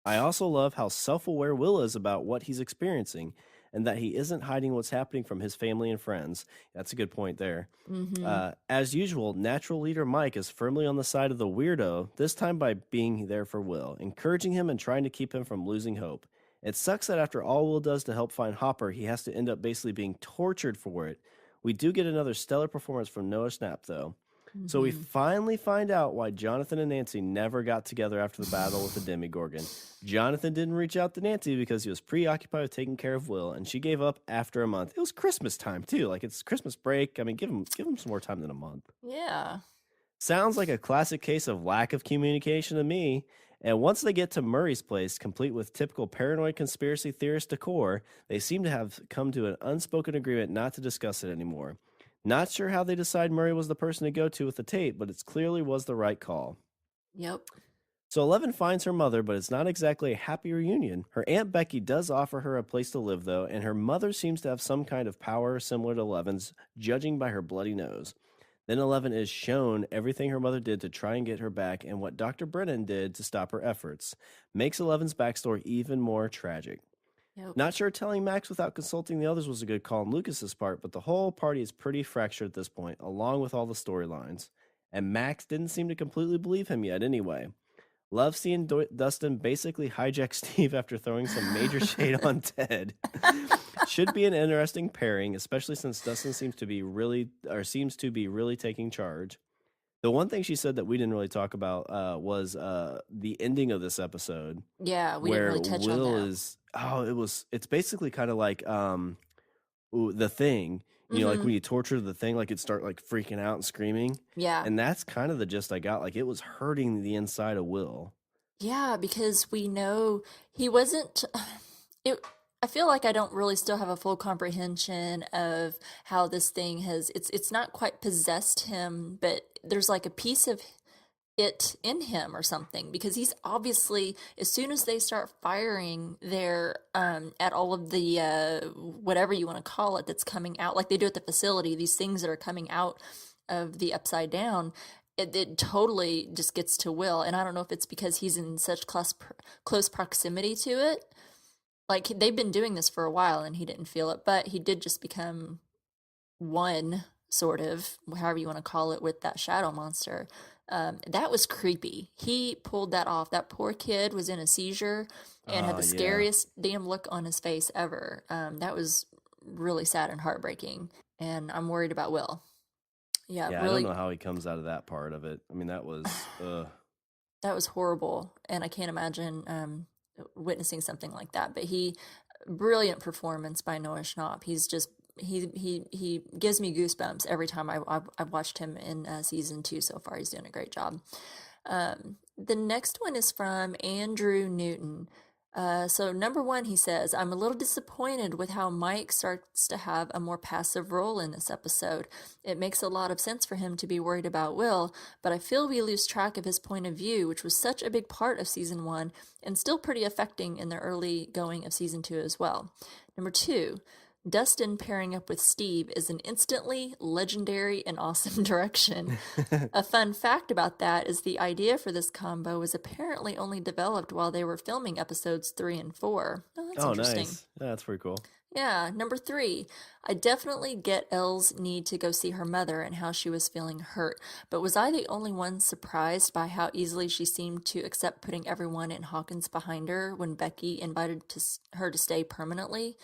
I also love how self-aware Will is about what he's experiencing and that he isn't hiding what's happening from his family and friends. That's a good point there. Mm-hmm. As usual, natural leader Mike is firmly on the side of the weirdo, this time by being there for Will, encouraging him and trying to keep him from losing hope. It sucks that after all Will does to help find Hopper, he has to end up basically being tortured for it. We do get another stellar performance from Noah Schnapp, though. So we Mm-hmm. finally find out why Jonathan and Nancy never got together after the battle with the Demigorgon. Jonathan didn't reach out to Nancy because he was preoccupied with taking care of Will, and she gave up after a month. It was Christmas time too, like it's Christmas break. I mean, give him some more time than a month. Yeah. Sounds like a classic case of lack of communication to me. And once they get to Murray's place, complete with typical paranoid conspiracy theorist decor, they seem to have come to an unspoken agreement not to discuss it anymore. Not sure how they decide Murray was the person to go to with the tape, but it clearly was the right call. Yep. So 11 finds her mother, but it's not exactly a happy reunion. Her Aunt Becky does offer her a place to live, though, and her mother seems to have some kind of power similar to 11's, judging by her bloody nose. Then 11 is shown everything her mother did to try and get her back and what Dr. Brennan did to stop her efforts. Makes 11's backstory even more tragic. Yep. Not sure telling Max without consulting the others was a good call on Lucas's part, but the whole party is pretty fractured at this point, along with all the storylines. And Max didn't seem to completely believe him yet anyway. Love seeing Dustin basically hijack Steve after throwing some major shade on Ted. Should be an interesting pairing, especially since Dustin seems to be really taking charge. The one thing she said that we didn't really talk about was the ending of this episode. Yeah, we where didn't really touch Will on that. it's basically kind of like The Thing. You know, like when you torture the thing, like it'd start like freaking out and screaming. Yeah. And that's kind of the gist I got. Like it was hurting the inside of Will. Yeah, because we know he wasn't it I feel like I don't really still have a full comprehension of how this thing has it's not quite possessed him, but there's like a piece of it in him or something because he's obviously as soon as they start firing their at all of the whatever you want to call it that's coming out like they do at the facility, these things that are coming out of the upside down, it totally just gets to Will. And I don't know if it's because he's in such close proximity to it. Like they've been doing this for a while and he didn't feel it, but he did just become one, sort of, however you want to call it, with that shadow monster. That was creepy. He pulled that off. That poor kid was in a seizure and had the Yeah. scariest damn look on his face ever. That was really sad and heartbreaking. And I'm worried about Will. Yeah, Yeah, really. I don't know how he comes out of that part of it. I mean, that was That was horrible, and I can't imagine witnessing something like that. But brilliant performance by Noah Schnapp. He's just he gives me goosebumps every time I've watched him in season 2 so far. He's doing a great job. The next one is from Andrew Newton. So number 1, he says, I'm a little disappointed with how Mike starts to have a more passive role in this episode. It makes a lot of sense for him to be worried about Will, but I feel we lose track of his point of view, which was such a big part of season 1 and still pretty affecting in the early going of season 2 as well. Number 2, Dustin pairing up with Steve is an instantly legendary and awesome direction. A fun fact about that is the idea for this combo was apparently only developed while they were filming episodes 3 and 4. Oh, that's interesting. Nice. Yeah, that's pretty cool. Yeah, number 3, I definitely get Elle's need to go see her mother and how she was feeling hurt, but was I the only one surprised by how easily she seemed to accept putting everyone in Hawkins behind her when Becky invited her to stay permanently?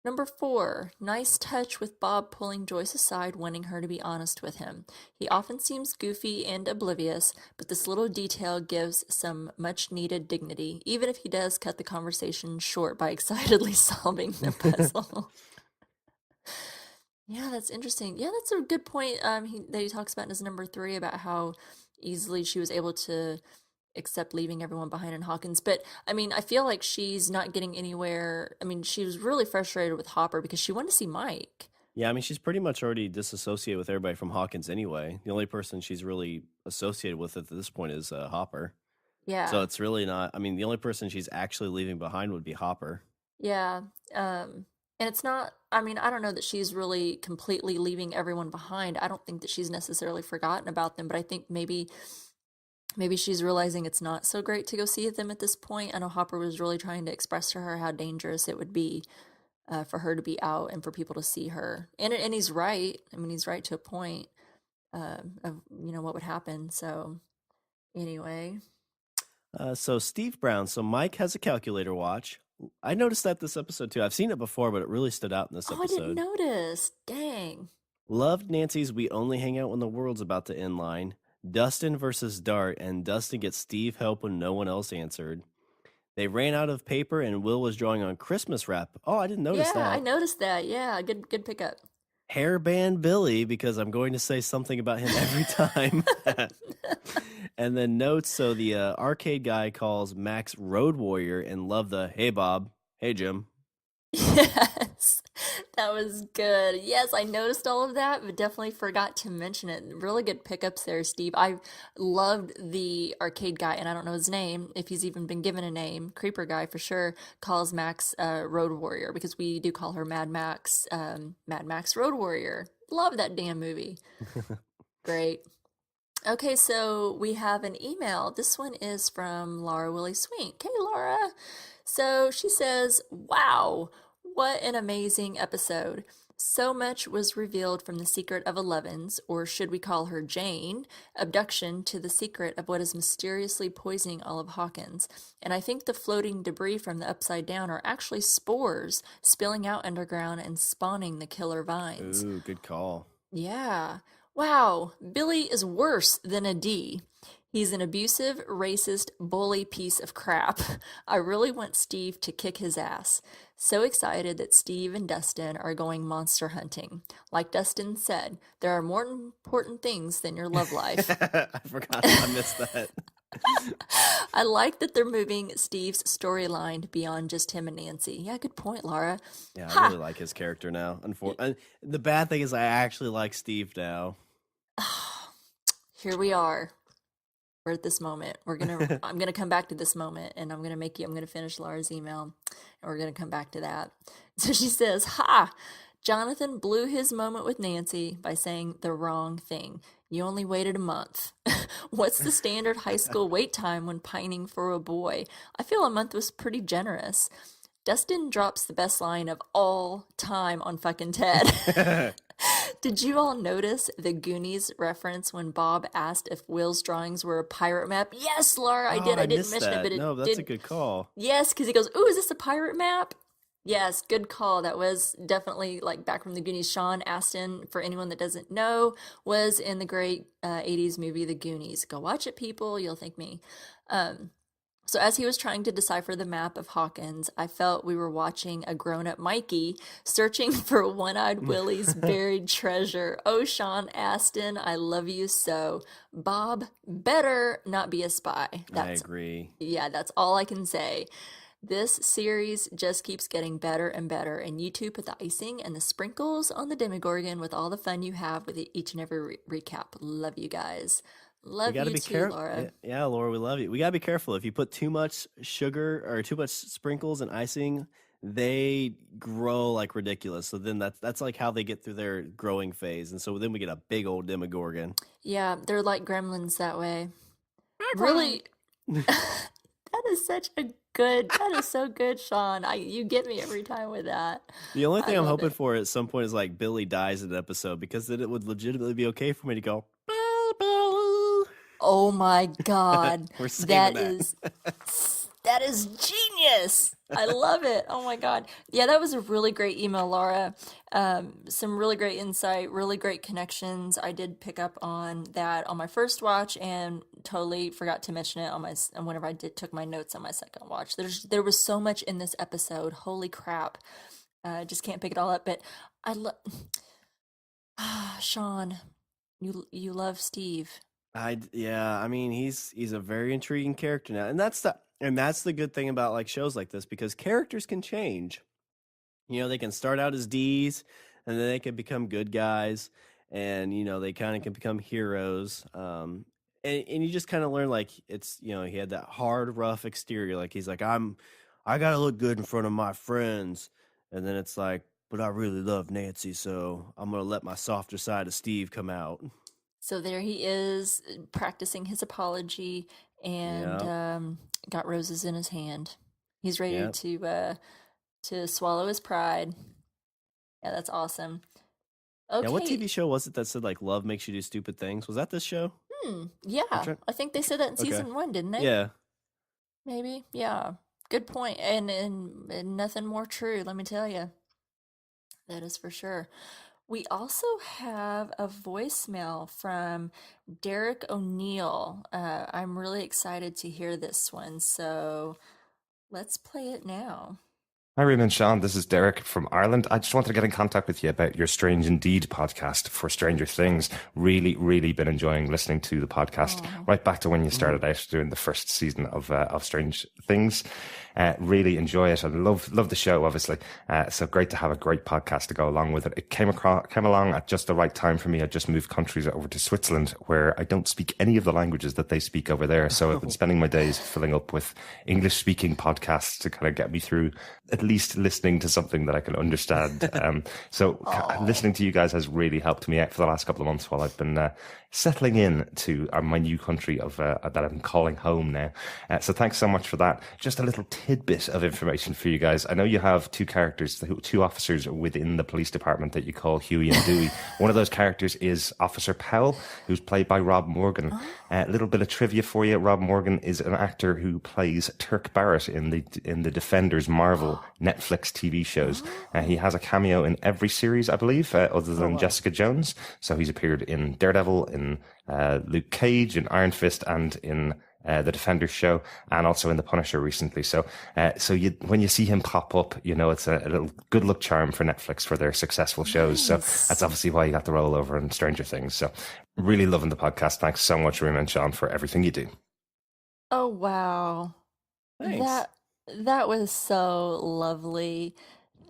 Number 4, nice touch with Bob pulling Joyce aside, wanting her to be honest with him. He often seems goofy and oblivious, but this little detail gives some much-needed dignity, even if he does cut the conversation short by excitedly solving the puzzle. Yeah, that's interesting. Yeah, that's a good point that he talks about in his number 3 about how easily she was able to except leaving everyone behind in Hawkins. But, I mean, I feel like she's not getting anywhere. I mean, she was really frustrated with Hopper because she wanted to see Mike. Yeah, I mean, she's pretty much already disassociated with everybody from Hawkins anyway. The only person she's really associated with at this point is Hopper. Yeah. So it's really not, I mean, the only person she's actually leaving behind would be Hopper. Yeah. And it's not, I mean, I don't know that she's really completely leaving everyone behind. I don't think that she's necessarily forgotten about them, but I think maybe she's realizing it's not so great to go see them at this point. I know Hopper was really trying to express to her how dangerous it would be for her to be out and for people to see her. And he's right. I mean, he's right to a point of, what would happen. So anyway. So Steve Brown. So Mike has a calculator watch. I noticed that this episode too. I've seen it before, but it really stood out in this episode. I didn't notice. Dang. Loved Nancy's "We Only Hang Out When the World's About to End" line. Dustin versus Dart, and Dustin gets Steve help when no one else answered. They ran out of paper, and Will was drawing on Christmas wrap. Oh, I didn't notice Yeah, I that. noticed that. Yeah, good pickup. Hairband Billy, because I'm going to say something about him every time. And then notes, so the arcade guy calls Max Road Warrior and love the "Hey Bob, hey Jim." Yes, that was good. Yes, I noticed all of that, but definitely forgot to mention it. Really good pickups there, Steve. I loved the arcade guy, and I don't know his name, if he's even been given a name. Creeper guy for sure calls Max Road Warrior because we do call her Mad Max, Mad Max Road Warrior. Love that damn movie. Great. Okay, so we have an email. This one is from Laura Willie Swink. Hey, Laura. So she says, wow, what an amazing episode. So much was revealed from the secret of Eleven's, or should we call her Jane, abduction to the secret of what is mysteriously poisoning all of Hawkins. And I think the floating debris from the Upside Down are actually spores spilling out underground and spawning the killer vines. Ooh, good call. Yeah. Wow, Billy is worse than a D. He's an abusive, racist, bully piece of crap. I really want Steve to kick his ass. So excited that Steve and Dustin are going monster hunting. Like Dustin said, there are more important things than your love life. I forgot. I missed that. I like that they're moving Steve's storyline beyond just him and Nancy. Yeah, good point, Laura. Yeah, I Ha! really like his character now. The bad thing is I actually like Steve now. Here we are. We're at this moment. I'm gonna come back to this moment, and I'm gonna finish Laura's email, and we're gonna come back to that. So she says, "Ha! Jonathan blew his moment with Nancy by saying the wrong thing. You only waited a month. What's the standard high school wait time when pining for a boy? I feel a month was pretty generous." Dustin drops the best line of all time on fucking Ted. Did you all notice the Goonies reference when Bob asked if Will's drawings were a pirate map? Yes, Laura, I did. I didn't missed mention it, that. but it No, that's did. a good call. Yes, because he goes, "Ooh, is this a pirate map?" Yes, good call. That was definitely like back from the Goonies. Sean Astin, for anyone that doesn't know, was in the great 80s movie The Goonies. Go watch it, people. You'll thank me. So as he was trying to decipher the map of Hawkins, I felt we were watching a grown-up Mikey searching for One-Eyed Willie's buried treasure. Oh, Sean Astin, I love you so. Bob better not be a spy. I agree. Yeah, that's all I can say. This series just keeps getting better and better, and you two put the icing and the sprinkles on the Demogorgon with all the fun you have with each and every recap. Love you guys. Love you too, Laura. Yeah, Laura, we love you. We gotta be careful. If you put too much sugar or too much sprinkles and icing, they grow like ridiculous. So then that's like how they get through their growing phase, and so then we get a big old Demogorgon. Yeah, they're like gremlins that way. Really, that is so good, Sean. You get me every time with that. The only thing I'm hoping for at some point is like Billy dies in an episode, because then it would legitimately be okay for me to go, oh my God. We're saying that is genius. I love it. Oh my God. Yeah, that was a really great email, Laura. Some really great insight, really great connections. I did pick up on that on my first watch and totally forgot to mention it on whenever I took my notes on my second watch. There was so much in this episode. Holy crap. Just can't pick it all up, but I love Sean, you love Steve. I mean, he's a very intriguing character now, and that's the good thing about like shows like this, because characters can change. You know, they can start out as D's, and then they can become good guys, and you know they kind of can become heroes. And you just kind of learn, like, it's, you know, he had that hard, rough exterior, like he's like, I gotta look good in front of my friends, and then it's like, but I really love Nancy, so I'm gonna let my softer side of Steve come out. So there he is, practicing his apology, and got roses in his hand. He's ready to swallow his pride. Yeah, that's awesome. Okay. Yeah, what TV show was it that said like love makes you do stupid things? Was that this show? Yeah, I think they said that in season 1, didn't they? Yeah. Maybe. Yeah. Good point. And nothing more true, let me tell you. That is for sure. We also have a voicemail from Derek O'Neill. I'm really excited to hear this one, so let's play it now. Hi, Rima and Shawn. This is Derek from Ireland. I just wanted to get in contact with you about your Strange Indeed podcast for Stranger Things. Really, really been enjoying listening to the podcast right back to when you started out doing the first season of Strange Things. Really enjoy it and love the show, obviously. So great to have a great podcast to go along with it. It came along at just the right time for me. I just moved countries over to Switzerland, where I don't speak any of the languages that they speak over there. So I've been spending my days filling up with English speaking podcasts to kind of get me through at least listening to something that I can understand. So listening to you guys has really helped me out for the last couple of months while I've been settling in to my new country of that I'm calling home now. So thanks so much for that. Just a little tidbit of information for you guys. I know you have two officers within the police department that you call Huey and Dewey. One of those characters is Officer Powell, who's played by Rob Morgan. A little bit of trivia for you. Rob Morgan is an actor who plays Turk Barrett in the Defenders Marvel Netflix TV shows. He has a cameo in every series, I believe, other than Jessica Jones. So he's appeared in Daredevil, in Luke Cage, in Iron Fist, and in the Defenders show, and also in The Punisher recently. So when you see him pop up, you know it's a little good luck charm for Netflix for their successful shows. Nice. So that's obviously why you got the role over in Stranger Things. So really loving the podcast. Thanks so much, Rima and Shawn, for everything you do. Oh, wow. Thanks. That was so lovely.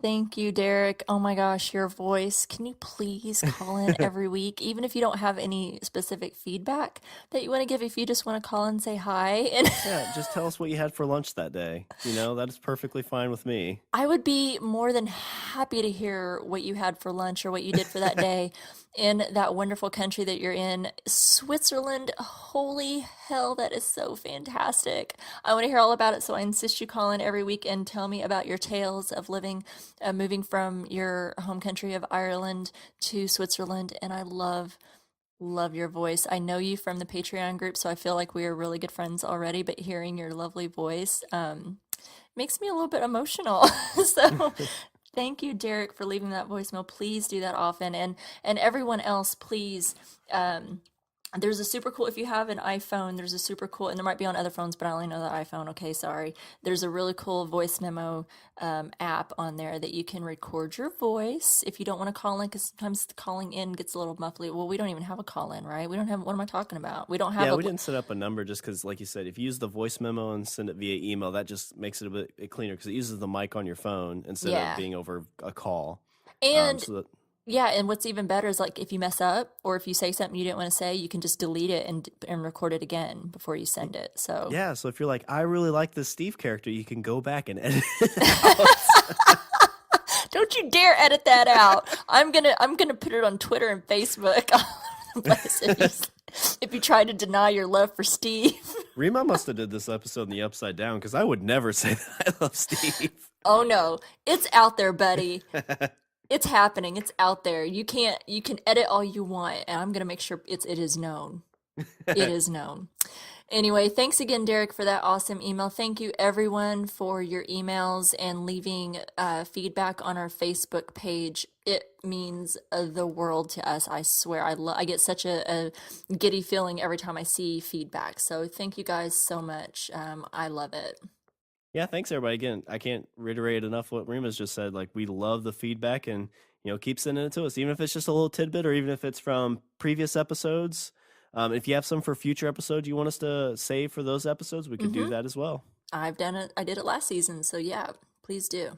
Thank you, Derek. Oh my gosh, your voice. Can you please call in every week, even if you don't have any specific feedback that you want to give, if you just want to call and say hi? And Yeah, just tell us what you had for lunch that day. You know, that is perfectly fine with me. I would be more than happy to hear what you had for lunch or what you did for that day in that wonderful country that you're in. Switzerland, holy hell, that is so fantastic. I want to hear all about it, so I insist you call in every week and tell me about your tales of moving from your home country of Ireland to Switzerland. And I love your voice. I know you from the Patreon group, so I feel like we are really good friends already, but hearing your lovely voice makes me a little bit emotional. So thank you, Derek, for leaving that voicemail. Please do that often. And everyone else, please, there's a super cool, if you have an iPhone, there's a super cool, and there might be on other phones, but I only know the iPhone. Okay, sorry. There's a really cool voice memo app on there that you can record your voice if you don't want to call in, because sometimes calling in gets a little muffly. Well, we don't even have a call in, right? We don't have, what am I talking about? We don't have we didn't set up a number just because, like you said, if you use the voice memo and send it via email, that just makes it a bit cleaner because it uses the mic on your phone instead of being over a call. And yeah, and what's even better is, like, if you mess up or if you say something you didn't want to say, you can just delete it and record it again before you send it. So yeah, so if you're like, I really like this Steve character, you can go back and edit it out. Don't you dare edit that out. I'm gonna put it on Twitter and Facebook. If you try to deny your love for Steve. Rima must have did this episode in the Upside Down, because I would never say that I love Steve. Oh no, it's out there, buddy. It's happening. It's out there. You can edit all you want, and I'm gonna make sure it is known. It is known. Anyway, thanks again, Derek, for that awesome email. Thank you, everyone, for your emails and leaving feedback on our Facebook page. It means the world to us, I swear. I get such a giddy feeling every time I see feedback. So thank you guys so much. I love it. Yeah, thanks, everybody. Again, I can't reiterate enough what Rima's just said. Like, we love the feedback, and, keep sending it to us, even if it's just a little tidbit or even if it's from previous episodes. If you have some for future episodes you want us to save for those episodes, we could do that as well. I've done it. I did it last season. So yeah, please do.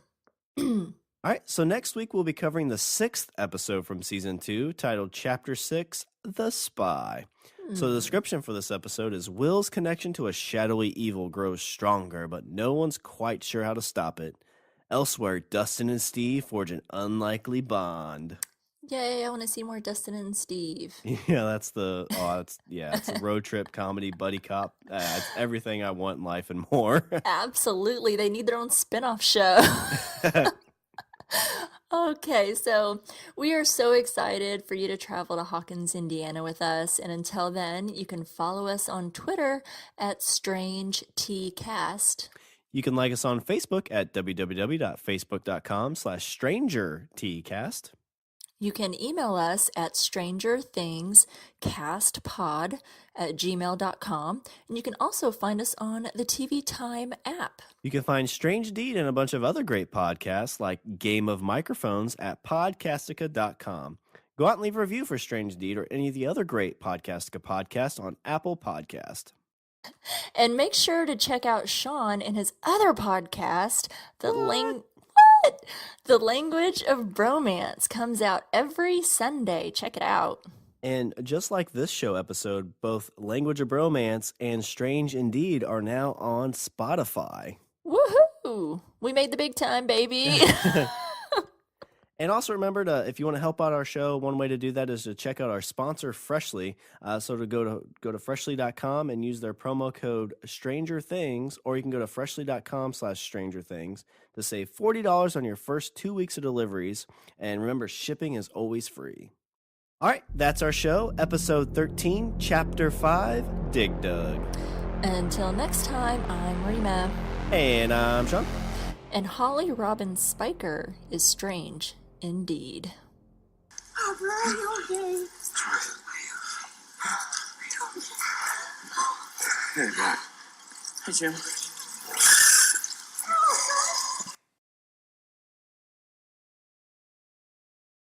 All right. So next week we'll be covering the 6th episode from season 2, titled Chapter 6, The Spy. So the description for this episode is: Will's connection to a shadowy evil grows stronger, but no one's quite sure how to stop it. Elsewhere, Dustin and Steve forge an unlikely bond. Yay, I want to see more Dustin and Steve. Yeah, it's a road trip comedy, buddy cop. It's everything I want in life and more. Absolutely. They need their own spinoff show. Okay, so we are so excited for you to travel to Hawkins, Indiana with us. And until then, you can follow us on Twitter at StrangeTcast. You can like us on Facebook at www.facebook.com/StrangerTcast. You can email us at strangerthingscastpod@gmail.com, and you can also find us on the TV Time app. You can find Strange Deed and a bunch of other great podcasts like Game of Microphones at podcastica.com. Go out and leave a review for Strange Deed or any of the other great Podcastica podcasts on Apple Podcast. And make sure to check out Shawn and his other podcast, The Language of Bromance, comes out every Sunday. Check it out. And just like this show episode, both Language of Bromance and Strange Indeed are now on Spotify. Woohoo! We made the big time, baby. And also remember to, if you want to help out our show, one way to do that is to check out our sponsor, Freshly. So to go to freshly.com and use their promo code Stranger Things, or you can go to freshly.com/Stranger Things to save $40 on your first 2 weeks of deliveries. And remember, shipping is always free. All right, that's our show, episode 13, chapter 5, Dig Dug. Until next time, I'm Rima. And I'm Shawn. And Holly Robin Spiker is strange indeed. Oh, bro, you okay? Hey, Jim.